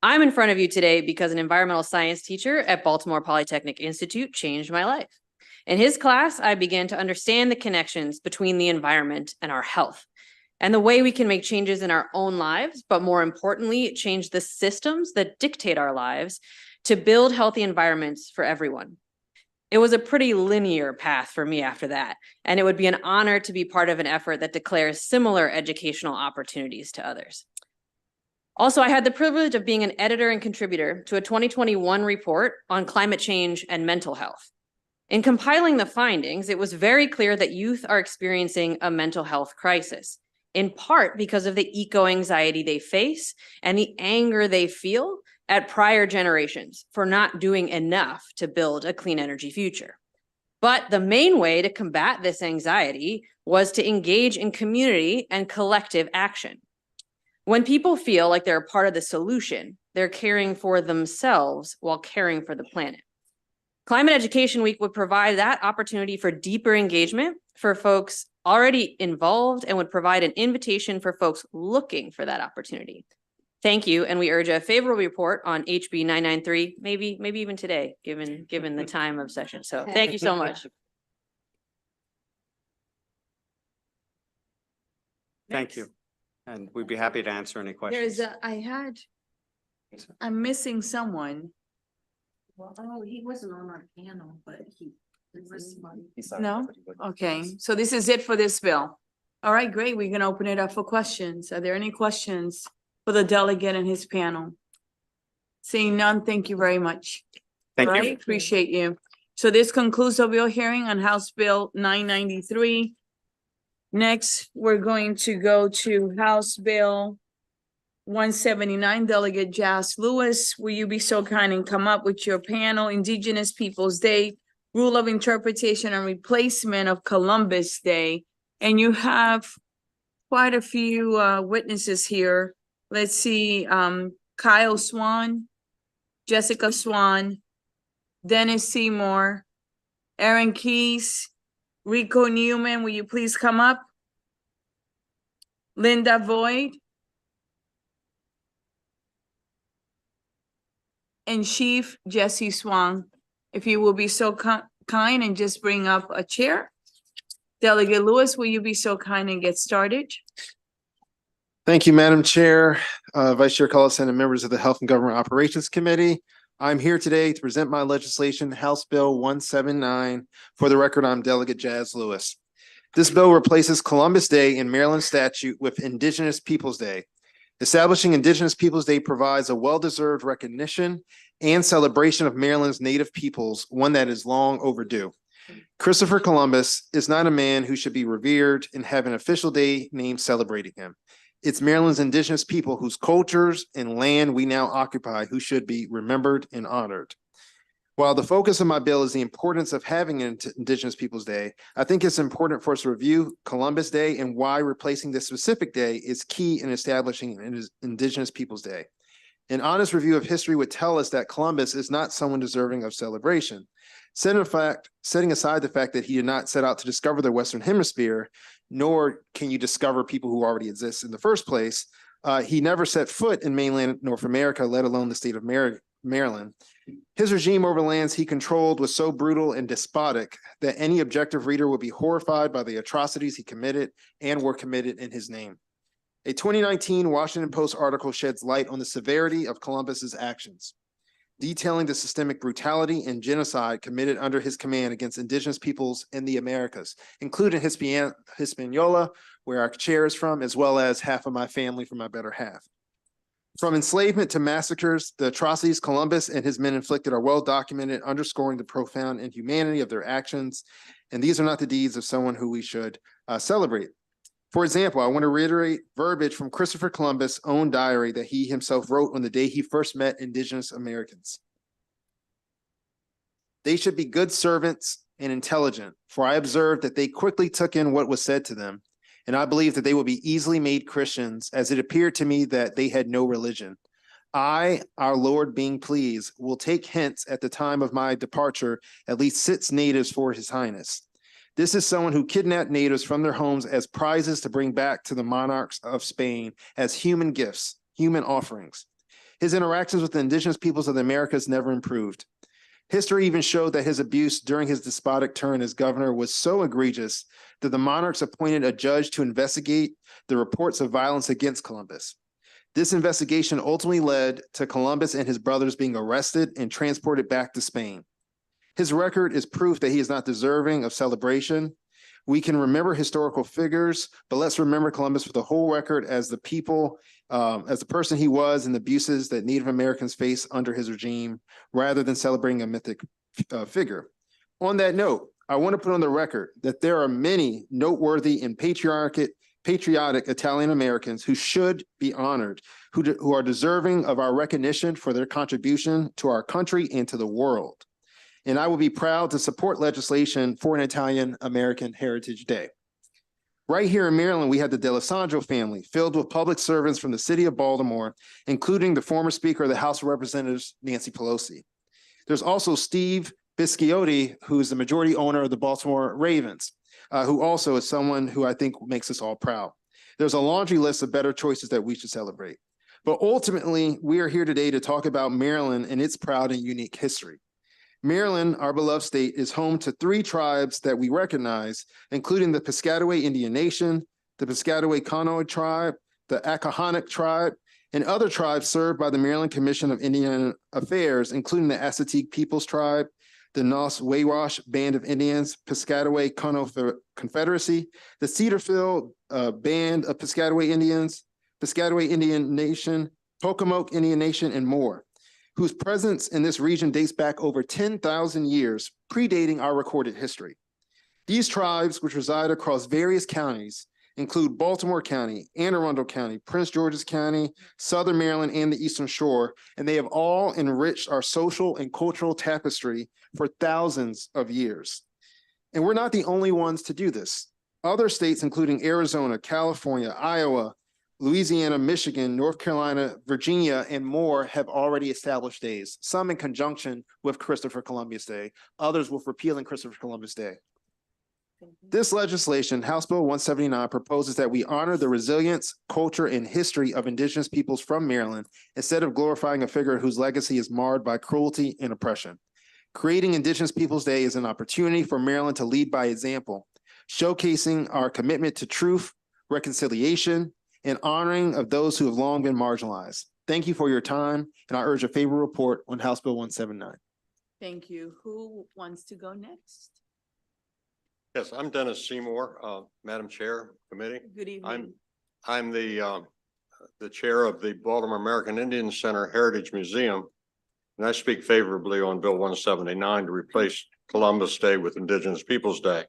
I'm in front of you today because an environmental science teacher at Baltimore Polytechnic Institute changed my life. In his class, I began to understand the connections between the environment and our health, and the way we can make changes in our own lives, but more importantly, change the systems that dictate our lives to build healthy environments for everyone. It was a pretty linear path for me after that, and it would be an honor to be part of an effort that declares similar educational opportunities to others. Also, I had the privilege of being an editor and contributor to a 2021 report on climate change and mental health. In compiling the findings, it was very clear that youth are experiencing a mental health crisis, in part because of the eco-anxiety they face and the anger they feel at prior generations for not doing enough to build a clean energy future. But the main way to combat this anxiety was to engage in community and collective action. When people feel like they're a part of the solution, they're caring for themselves while caring for the planet. Climate Education Week would provide that opportunity for deeper engagement for folks already involved and would provide an invitation for folks looking for that opportunity. Thank you, and we urge a favorable report on HB 993, maybe even today, given the time of session. So thank you so much. Thank you. And we'd be happy to answer any questions. I'm missing someone. Well, oh, he wasn't on our panel, but he was. No? Okay, so this is it for this bill. All right, great. We can open it up for questions. Are there any questions for the delegate and his panel? Seeing none, thank you very much. Thank All you. right, appreciate you. So this concludes the bill hearing on House Bill 993. Next, we're going to go to House Bill 179. Delegate Jas Lewis, will you be so kind and come up with your panel, Indigenous Peoples Day, Rule of Interpretation and Replacement of Columbus Day. And you have quite a few witnesses here. Let's see, Kyle Swan, Jessica Swan, Dennis Seymour, Aaron Keys, Rico Newman, will you please come up? Linda Voigt. And Chief Jesse Swan, if you will be so kind and just bring up a chair. Delegate Lewis, will you be so kind and get started? Thank you, Madam Chair, Vice Chair Cullison, and members of the Health and Government Operations Committee. I'm here today to present my legislation, House Bill 179. For the record, I'm Delegate Jas Lewis. This bill replaces Columbus Day in Maryland statute with Indigenous Peoples Day. Establishing Indigenous Peoples Day provides a well-deserved recognition and celebration of Maryland's Native peoples, one that is long overdue. Christopher Columbus is not a man who should be revered and have an official day named celebrating him. It's Maryland's Indigenous people whose cultures and land we now occupy who should be remembered and honored. While the focus of my bill is the importance of having an Indigenous Peoples Day, I think it's important for us to review Columbus Day and why replacing this specific day is key in establishing an Indigenous Peoples Day. An honest review of history would tell us that Columbus is not someone deserving of celebration. Setting aside the fact that he did not set out to discover the Western Hemisphere, nor can you discover people who already exist in the first place, he never set foot in mainland North America, let alone the state of Maryland. His regime over lands he controlled was so brutal and despotic that any objective reader would be horrified by the atrocities he committed and were committed in his name. A 2019 Washington Post article sheds light on the severity of Columbus's actions, detailing the systemic brutality and genocide committed under his command against indigenous peoples in the Americas, including Hispaniola, where our chair is from, as well as half of my family from my better half. From enslavement to massacres, the atrocities Columbus and his men inflicted are well documented, underscoring the profound inhumanity of their actions. And these are not the deeds of someone who we should celebrate. For example, I want to reiterate verbiage from Christopher Columbus' own diary that he himself wrote on the day he first met indigenous Americans. They should be good servants and intelligent, for I observed that they quickly took in what was said to them, and I believe that they will be easily made Christians, as it appeared to me that they had no religion. I, our Lord being pleased, will take hence at the time of my departure at least 6 natives for his highness. This is someone who kidnapped natives from their homes as prizes to bring back to the monarchs of Spain as human gifts, human offerings. His interactions with the indigenous peoples of the Americas never improved. History even showed that his abuse during his despotic term as governor was so egregious that the monarchs appointed a judge to investigate the reports of violence against Columbus. This investigation ultimately led to Columbus and his brothers being arrested and transported back to Spain. His record is proof that he is not deserving of celebration. We can remember historical figures, but let's remember Columbus for the whole record as the person he was and the abuses that Native Americans faced under his regime, rather than celebrating a mythic figure. On that note, I want to put on the record that there are many noteworthy and patriotic Italian Americans who should be honored, who are deserving of our recognition for their contribution to our country and to the world. And I will be proud to support legislation for an Italian American Heritage Day. Right here in Maryland, we have the D'Alessandro family, filled with public servants from the city of Baltimore, including the former Speaker of the House of Representatives, Nancy Pelosi. There's also Steve Bisciotti, who's the majority owner of the Baltimore Ravens, who also is someone who I think makes us all proud. There's a laundry list of better choices that we should celebrate. But ultimately, we are here today to talk about Maryland and its proud and unique history. Maryland, our beloved state, is home to 3 tribes that we recognize, including the Piscataway Indian Nation, the Piscataway Conoid tribe, the Accohonic tribe, and other tribes served by the Maryland Commission of Indian Affairs, including the Assateague Peoples Tribe, the Nos-Wawash Band of Indians, Piscataway Cono Confederacy, the Cedarfield Band of Piscataway Indians, Piscataway Indian Nation, Pocomoke Indian Nation, and more, whose presence in this region dates back over 10,000 years, predating our recorded history. These tribes, which reside across various counties, include Baltimore County, Anne Arundel County, Prince George's County, Southern Maryland, and the Eastern Shore, and they have all enriched our social and cultural tapestry for thousands of years. And we're not the only ones to do this. Other states, including Arizona, California, Iowa, Louisiana, Michigan, North Carolina, Virginia, and more have already established days, some in conjunction with Christopher Columbus Day, others with repealing Christopher Columbus Day. This legislation, House Bill 179, proposes that we honor the resilience, culture, and history of indigenous peoples from Maryland instead of glorifying a figure whose legacy is marred by cruelty and oppression. Creating Indigenous Peoples Day is an opportunity for Maryland to lead by example, showcasing our commitment to truth, reconciliation, and honoring of those who have long been marginalized. Thank you for your time, and I urge a favorable report on House Bill 179. Thank you. Who wants to go next? Yes, I'm Dennis Seymour, Madam Chair, Committee. Good evening. I'm the chair of the Baltimore American Indian Center Heritage Museum, and I speak favorably on Bill 179 to replace Columbus Day with Indigenous Peoples Day.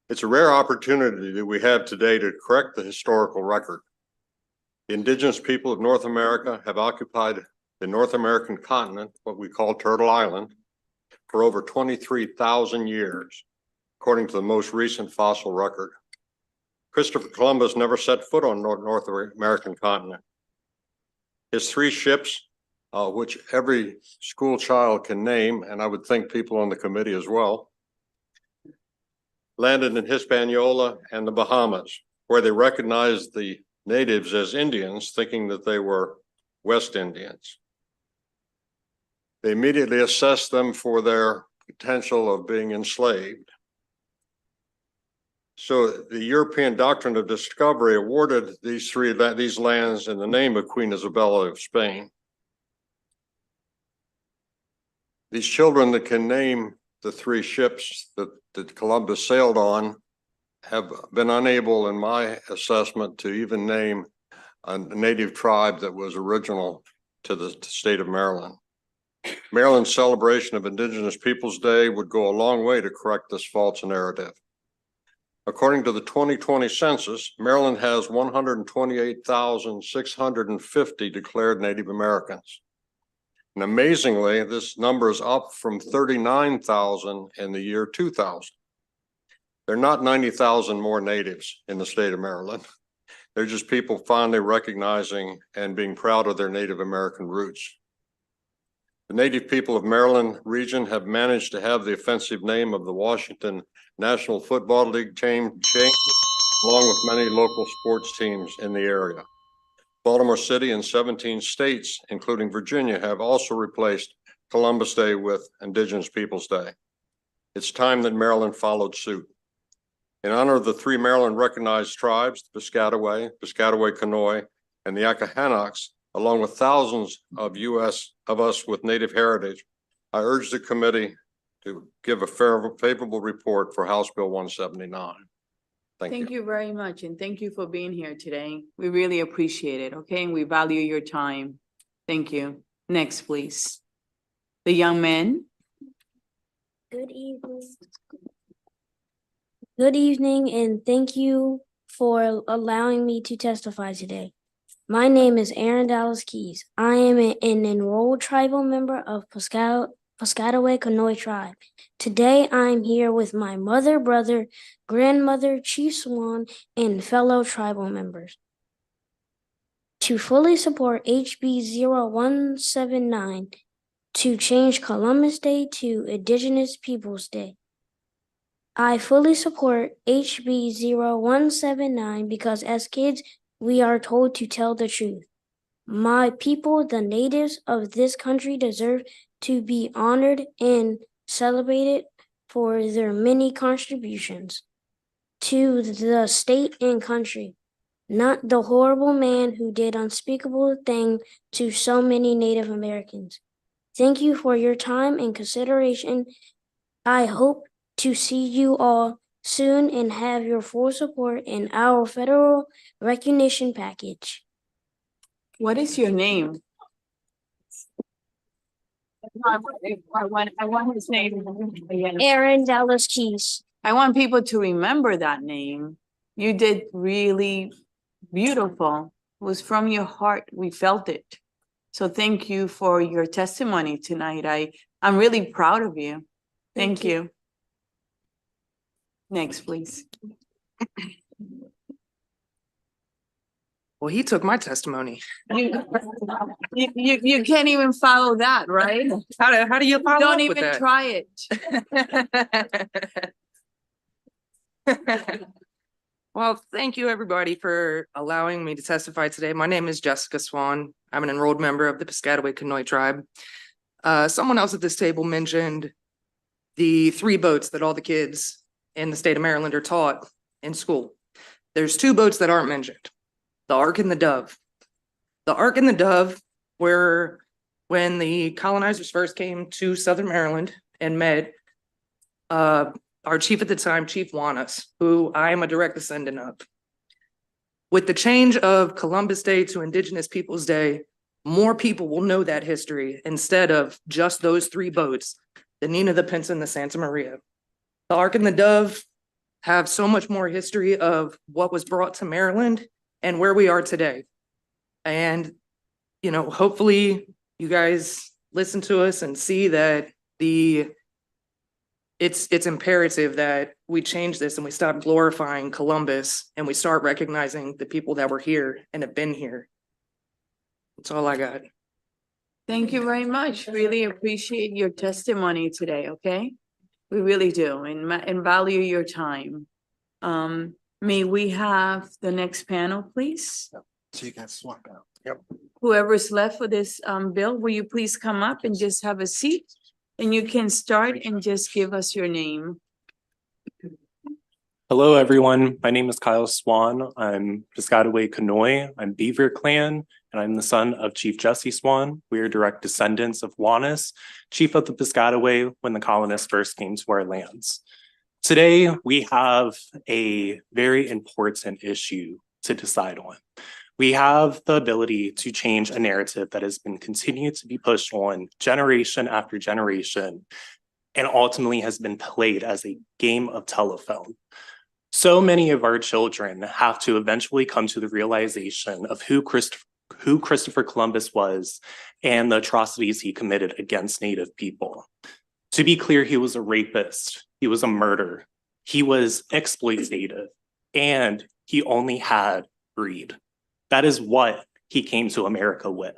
It's a rare opportunity that we have today to correct the historical record. The indigenous people of North America have occupied the North American continent, what we call Turtle Island, for over 23,000 years, according to the most recent fossil record. Christopher Columbus never set foot on North American continent. His 3 ships, which every school child can name, and I would think people on the committee as well, landed in Hispaniola and the Bahamas, where they recognized the natives as Indians, thinking that they were West Indians. They immediately assessed them for their potential of being enslaved. So the European doctrine of discovery awarded these lands in the name of Queen Isabella of Spain. These children that can name the 3 ships that Columbus sailed on have been unable, in my assessment, to even name a native tribe that was original to the state of Maryland. Maryland's celebration of Indigenous Peoples Day would go a long way to correct this false narrative. According to the 2020 census, Maryland has 128,650 declared Native Americans. And amazingly, this number is up from 39,000 in the year 2000. There are not 90,000 more natives in the state of Maryland. They're just people finally recognizing and being proud of their Native American roots. The Native people of Maryland region have managed to have the offensive name of the Washington National Football League team changed, along with many local sports teams in the area. Baltimore City and 17 states, including Virginia, have also replaced Columbus Day with Indigenous Peoples Day. It's time that Maryland followed suit. In honor of the 3 Maryland recognized tribes, the Piscataway, Conoy, and the Acahannocks, along with thousands of us with Native heritage, I urge the committee to give a favorable report for House Bill 179. Thank you very much, and thank you for being here today. We really appreciate it, okay? And we value your time. Thank you. Next, please. The young man. Good evening. Good evening, and thank you for allowing me to testify today. My name is Aaron Dallas Keys. I am an enrolled tribal member of Piscataway Conoy tribe. Today, I'm here with my mother, brother, grandmother, Chief Swan, and fellow tribal members to fully support HB 0179 to change Columbus Day to Indigenous Peoples Day. I fully support HB 0179 because as kids, we are told to tell the truth. My people, the natives of this country, deserve to be honored and celebrated for their many contributions to the state and country, not the horrible man who did unspeakable things to so many Native Americans. Thank you for your time and consideration. I hope to see you all soon and have your full support in our federal recognition package. What is your name? I want his name. Aaron Dallas Keys. I want people to remember that name. You did really beautiful. It was from your heart. We felt it. So thank you for your testimony tonight. I'm really proud of you. Thank you. Next, please. Well, he took my testimony. You can't even follow that, right? How do you follow Don't up with even that? try it. Well, thank you everybody for allowing me to testify today. My name is Jessica Swan. I'm an enrolled member of the Piscataway Conoy tribe. Someone else at this table mentioned the 3 boats that all the kids in the state of Maryland are taught in school. There's 2 boats that aren't mentioned. The Ark and the Dove. The Ark and the Dove were when the colonizers first came to Southern Maryland and met our chief at the time, Chief Wanas, who I am a direct descendant of. With the change of Columbus Day to Indigenous Peoples Day, more people will know that history instead of just those 3 boats, the Nina, the Pinta, and the Santa Maria. The Ark and the Dove have so much more history of what was brought to Maryland and where we are today. And, you know, hopefully you guys listen to us and see that it's imperative that we change this and we stop glorifying Columbus and we start recognizing the people that were here and have been here. That's all I got. Thank you very much. Really appreciate your testimony today, okay? We really do and value your time. May we have the next panel, please? So you got swapped out. Yep. Whoever's left for this bill, will you please come up and just have a seat? And you can start and just give us your name. Hello, everyone. My name is Kyle Swan. I'm Piscataway Kanoi. I'm Beaver Clan, and I'm the son of Chief Jesse Swan. We are direct descendants of Wanis, chief of the Piscataway when the colonists first came to our lands. Today, we have a very important issue to decide on. We have the ability to change a narrative that has been continued to be pushed on generation after generation, and ultimately has been played as a game of telephone. So many of our children have to eventually come to the realization of who Christopher Columbus was and the atrocities he committed against Native people. To be clear, he was a rapist, he was a murderer, he was exploitative, and he only had greed. That is what he came to America with.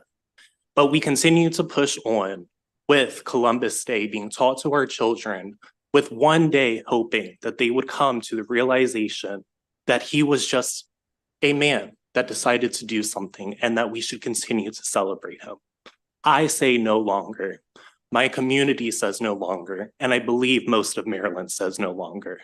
But we continue to push on with Columbus Day being taught to our children, with one day hoping that they would come to the realization that he was just a man that decided to do something and that we should continue to celebrate him. I say no longer. My community says no longer, and I believe most of Maryland says no longer.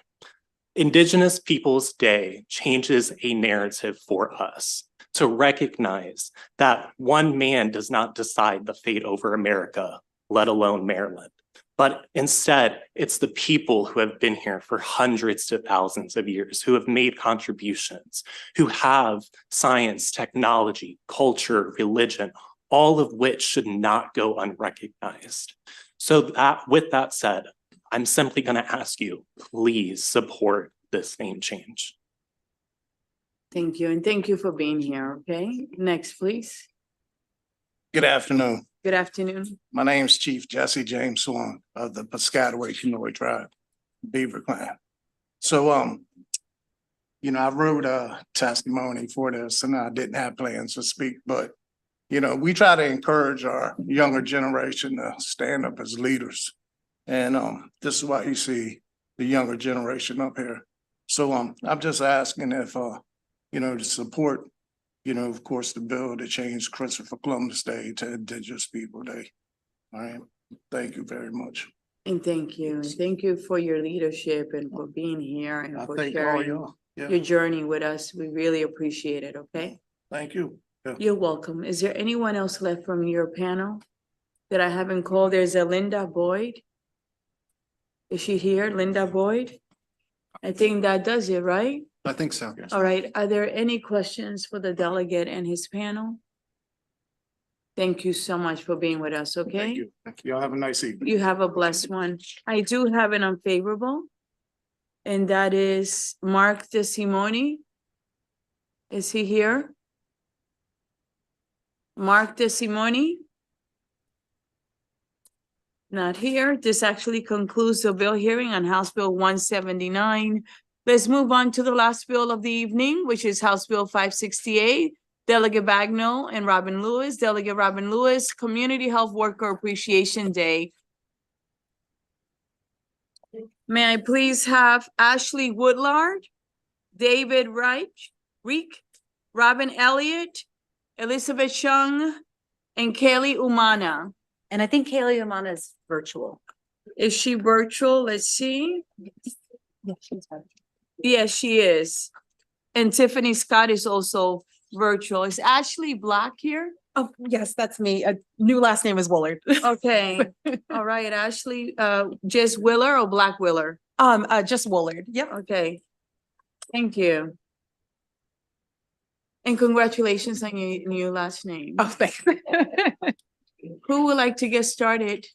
Indigenous Peoples Day changes a narrative for us to recognize that one man does not decide the fate over America, let alone Maryland. But instead, it's the people who have been here for hundreds to thousands of years, who have made contributions, who have science, technology, culture, religion, all of which should not go unrecognized. So with that said, I'm simply going to ask you, please support this name change. Thank you, and thank you for being here, okay? Next, please. Good afternoon. Good afternoon. My name is Chief Jesse James Swan of the Piscataway Kanoi Tribe, Beaver Clan. So, I wrote a testimony for this and I didn't have plans to speak, but, we try to encourage our younger generation to stand up as leaders. And this is why you see the younger generation up here. So I'm just asking if, to support of course, the bill to change Christopher Columbus Day to Indigenous People Day. All right. Thank you very much. And thank you. Thank you for your leadership and for being here and for thank all sharing y'all. Yeah. your journey with us. We really appreciate it, okay? Thank you. Yeah. You're welcome. Is there anyone else left from your panel that I haven't called? There's a Linda Boyd. Is she here? Linda Boyd? I think that does it, right? I think so. Yes. All right, are there any questions for the delegate and his panel? Thank you so much for being with us, okay? Thank you. Y'all have a nice evening. You have a blessed one. I do have an unfavorable, and that is Mark DeSimone. Is he here? Mark DeSimone? Not here. This actually concludes the bill hearing on House Bill 179. Let's move on to the last bill of the evening, which is House Bill 568. Delegate Bagnall and Robin Lewis. Delegate Robin Lewis, Community Health Worker Appreciation Day. May I please have Ashley Woodlard, David Reek, Robin Elliott, Elizabeth Chung, and Kaylee Umana. And I think Kaylee Umana is virtual. Is she virtual? Let's see. Yeah, she's virtual. Yes, she is. And Tiffany Scott is also virtual. Is Ashley Black here? Oh, yes, that's me. A new last name is Woolard. Okay. All right, Ashley, just Willer or Black Willer? Just Woolard. Yep. Okay. Thank you. And congratulations on your new last name. Oh, thanks. Who would like to get started?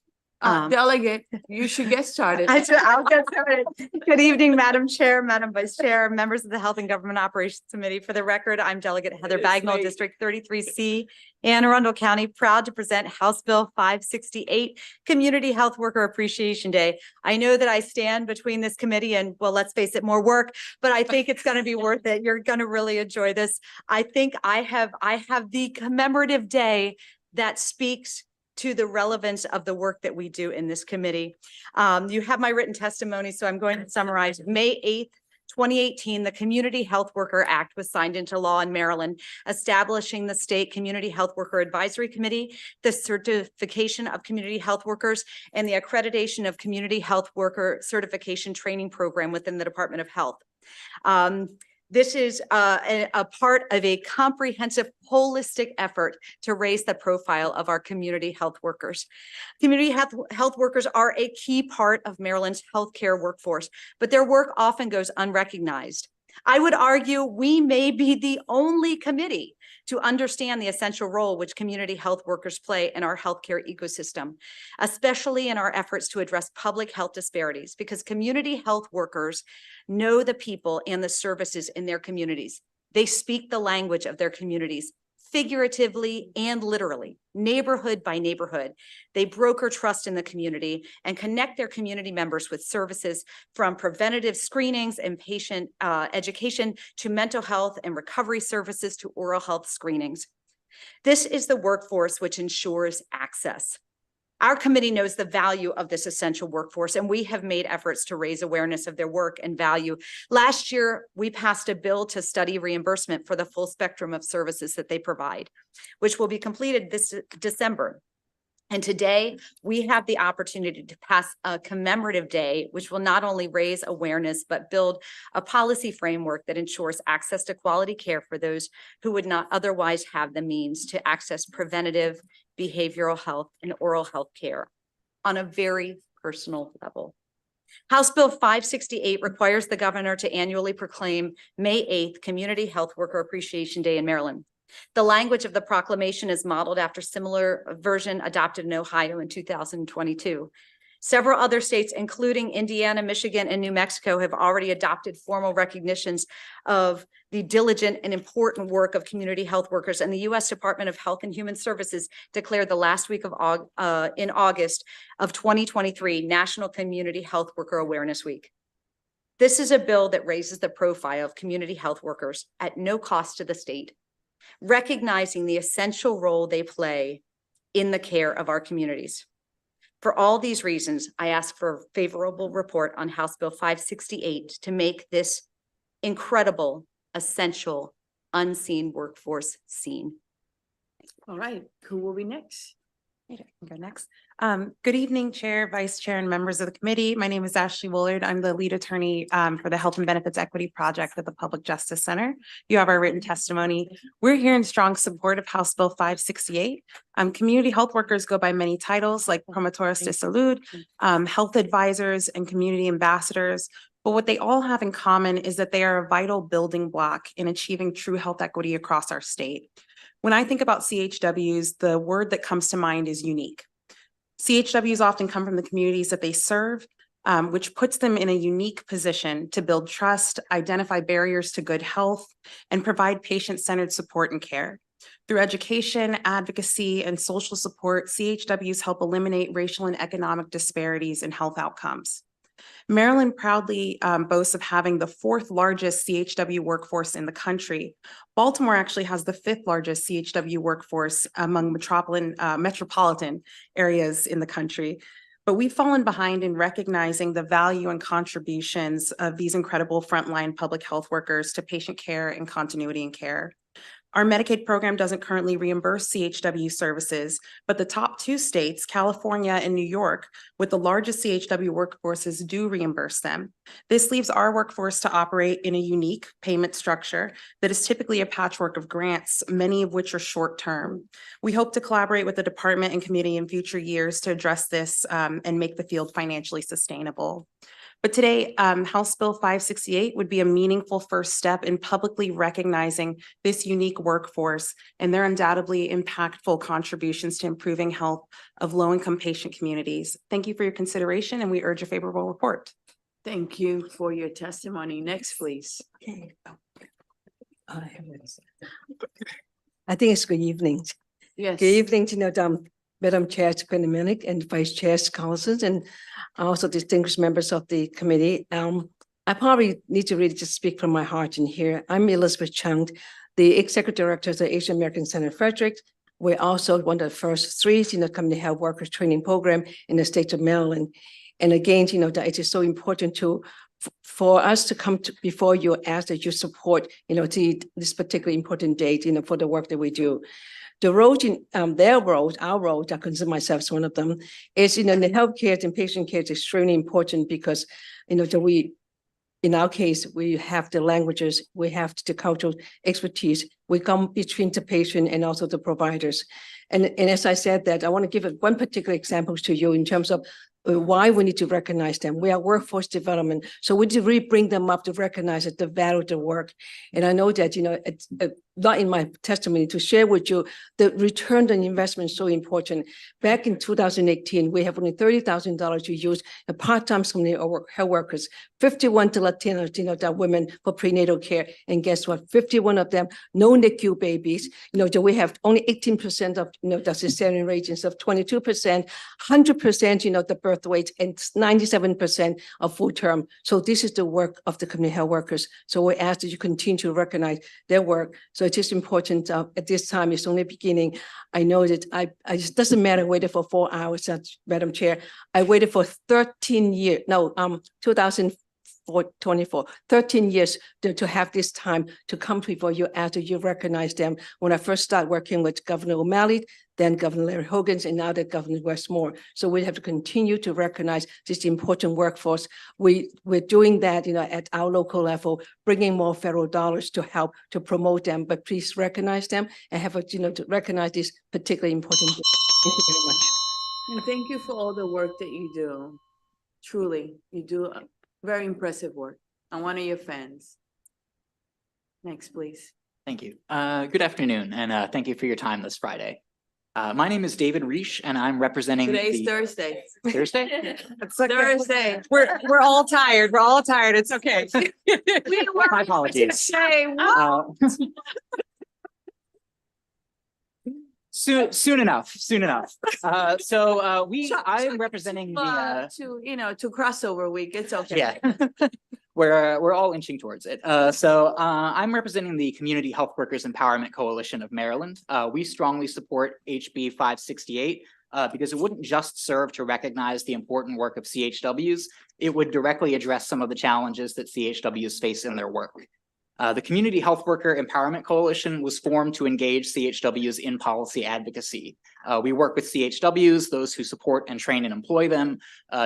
Delegate, you should get started. I'll get started. Good evening, Madam Chair, Madam Vice Chair, members of the Health and Government Operations Committee. For the record, I'm Delegate Heather Bagnall, District 33C, Anne Arundel County, proud to present House Bill 568, Community Health Worker Appreciation Day. I know that I stand between this committee and, well, let's face it, more work, but I think it's going to be worth it. You're going to really enjoy this. I think I have the commemorative day that speaks to the relevance of the work that we do in this committee. You have my written testimony, so I'm going to summarize. May 8th, 2018, the Community Health Worker Act was signed into law in Maryland, establishing the State Community Health Worker Advisory Committee, the certification of community health workers, and the accreditation of community health worker certification training program within the Department of Health. This is a part of a comprehensive, holistic effort to raise the profile of our community health workers. Community health workers are a key part of Maryland's healthcare workforce, but their work often goes unrecognized. I would argue we may be the only committee to understand the essential role which community health workers play in our healthcare ecosystem, especially in our efforts to address public health disparities, because community health workers know the people and the services in their communities. They speak the language of their communities, figuratively and literally, neighborhood by neighborhood. They broker trust in the community and connect their community members with services from preventative screenings and patient education to mental health and recovery services to oral health screenings. This is the workforce which ensures access. Our committee knows the value of this essential workforce, and we have made efforts to raise awareness of their work and value. Last year, we passed a bill to study reimbursement for the full spectrum of services that they provide, which will be completed this December. And today, we have the opportunity to pass a commemorative day, which will not only raise awareness, but build a policy framework that ensures access to quality care for those who would not otherwise have the means to access preventative behavioral health and oral health care on a very personal level. House Bill 568 requires the governor to annually proclaim May 8th Community Health Worker Appreciation Day in Maryland. The language of the proclamation is modeled after similar version adopted in Ohio in 2022. Several other states, including Indiana, Michigan, and New Mexico, have already adopted formal recognitions of the diligent and important work of community health workers, and the U.S. Department of Health and Human Services declared the last week of in August of 2023 National Community Health Worker Awareness Week. This is a bill that raises the profile of community health workers at no cost to the state, recognizing the essential role they play in the care of our communities. For all these reasons, I ask for a favorable report on House Bill 568 to make this incredible, essential, unseen workforce seen. All right, who will be next? I can go next. Good evening, Chair, Vice Chair, and members of the committee. My name is Ashley Woolard. I'm the lead attorney for the Health and Benefits Equity Project at the Public Justice Center. You have our written testimony. We're here in strong support of House Bill 568. Community health workers go by many titles like promotores de salud, health advisors, and community ambassadors. But what they all have in common is that they are a vital building block in achieving true health equity across our state. When I think about CHWs, the word that comes to mind is unique. CHWs often come from the communities that they serve, which puts them in a unique position to build trust, identify barriers to good health, and provide patient-centered support and care. Through education, advocacy, and social support, CHWs help eliminate racial and economic disparities in health outcomes. Maryland proudly boasts of having the 4th largest CHW workforce in the country. Baltimore actually has the 5th largest CHW workforce among metropolitan areas in the country. But we've fallen behind in recognizing the value and contributions of these incredible frontline public health workers to patient care and continuity in care. Our Medicaid program doesn't currently reimburse CHW services, but the top 2 states, California and New York, with the largest CHW workforces, do reimburse them. This leaves our workforce to operate in a unique payment structure that is typically a patchwork of grants, many of which are short-term. We hope to collaborate with the department and committee in future years to address this and make the field financially sustainable. But today, House Bill 568 would be a meaningful first step in publicly recognizing this unique workforce and their undoubtedly impactful contributions to improving health of low-income patient communities. Thank you for your consideration, and we urge a favorable report. Thank you for your testimony. Next, please. I think it's good evening. Yes. Good evening to Madam Chair Quinn and Vice Chair Collison, and also distinguished members of the committee. I probably need to really just speak from my heart in here. I'm Elizabeth Chung, the Executive Director of the Asian American Center Frederick. We're also one of the first 3 community health workers training program in the state of Maryland. And again, that it is so important for us to come to before you, ask that you support, this particularly important date, for the work that we do. The road in their road, our road, I consider myself as one of them, is the healthcare and patient care is extremely important because in our case, we have the languages, we have the cultural expertise. We come between the patient and also the providers. And as I said that, I want to give one particular example to you in terms of why we need to recognize them. We are workforce development. So we need to really bring them up to recognize the value of the work. And I know that, it's not in my testimony to share with you, the return on investment is so important. Back in 2018, we have only $30,000 to use a part-time community health workers, 51 to Latinos, that women for prenatal care. And guess what? 51 of them, no NICU babies. We have only 18% of, the cesarean rates of 22%, 100%, the birth rate, and 97% of full term. So this is the work of the community health workers. So we ask that you continue to recognize their work. So it is important at this time, it's only beginning. I know that I it doesn't matter, I waited for 4 hours, Madam Chair. I waited for 13 years, 13 years to have this time to come before you after you recognize them. When I first started working with Governor O'Malley, then Governor Larry Hogan, and now that Governor Westmore. So we have to continue to recognize this important workforce. We're doing that, at our local level, bringing more federal dollars to help to promote them. But please recognize them and have to recognize this particularly important. Thank you very much. And thank you for all the work that you do. Truly, you do very impressive work. I'm one of your fans. Next, please. Thank you. Good afternoon, and thank you for your time this Friday. My name is David Reish, and I'm representing Today's Thursday. Thursday? It's okay. Thursday. We're all tired. We're all tired. It's okay. My apologies. Soon enough. I'm representing the to crossover week. It's okay. yeah. We're all inching towards it. I'm representing the Community Health Workers Empowerment Coalition of Maryland. We strongly support HB 568 because it wouldn't just serve to recognize the important work of CHWs, it would directly address some of the challenges that CHWs face in their work. The Community Health Worker Empowerment Coalition was formed to engage CHWs in policy advocacy. We work with CHWs, those who support and train and employ them,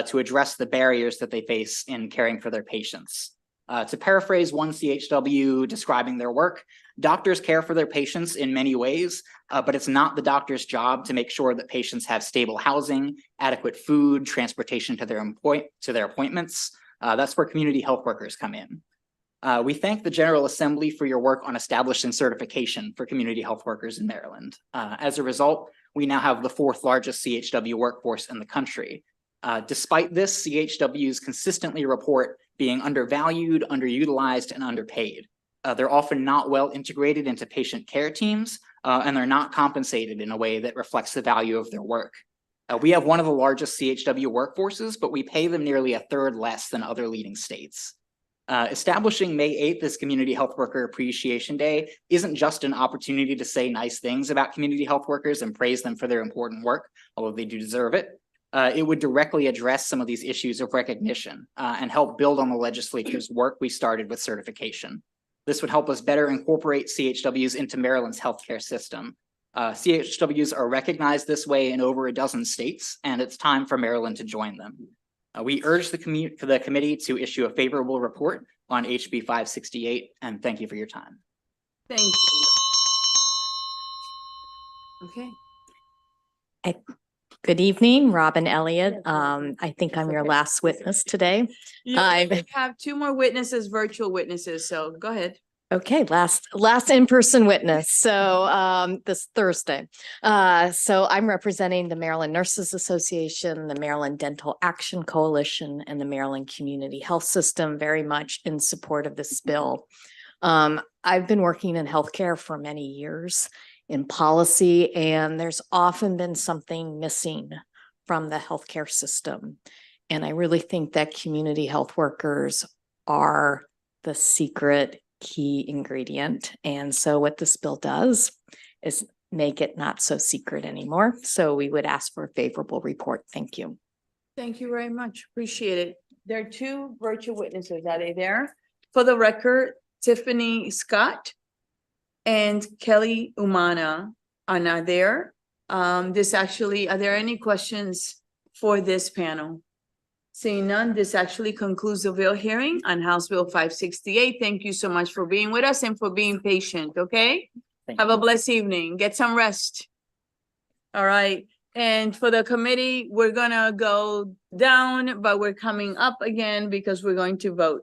to address the barriers that they face in caring for their patients. To paraphrase one CHW describing their work, doctors care for their patients in many ways, but it's not the doctor's job to make sure that patients have stable housing, adequate food, transportation to their appointments. That's where community health workers come in. We thank the General Assembly for your work on establishing certification for community health workers in Maryland. As a result, we now have the 4th largest CHW workforce in the country. Despite this, CHWs consistently report being undervalued, underutilized, and underpaid. They're often not well integrated into patient care teams, and they're not compensated in a way that reflects the value of their work. We have one of the largest CHW workforces, but we pay them nearly 1/3 less than other leading states. Establishing May 8th as Community Health Worker Appreciation Day isn't just an opportunity to say nice things about community health workers and praise them for their important work, although they do deserve it. It would directly address some of these issues of recognition and help build on the legislature's work we started with certification. This would help us better incorporate CHWs into Maryland's healthcare system. CHWs are recognized this way in over a dozen states, and it's time for Maryland to join them. We urge the committee to issue a favorable report on HB 568, and thank you for your time. Thank you. Okay. Good evening, Robin Elliott. I think I'm your last witness today. I have 2 more witnesses, virtual witnesses, so go ahead. Okay, last in-person witness. So this Thursday. So I'm representing the Maryland Nurses Association, the Maryland Dental Action Coalition, and the Maryland Community Health System, very much in support of this bill. I've been working in healthcare for many years in policy, and there's often been something missing from the healthcare system. And I really think that community health workers are the secret key ingredient. And so what this bill does is make it not so secret anymore. So we would ask for a favorable report. Thank you. Thank you very much. Appreciate it. there are two virtual witnesses. Are they there? For the record, Tiffany Scott and Kelly Umana are not there. Are there any questions for this panel? Seeing none, this actually concludes the bill hearing on House Bill 568. Thank you so much for being with us and for being patient, okay? Have a blessed evening. Get some rest. All right. And for the committee, we're gonna go down, but we're coming up again because we're going to vote.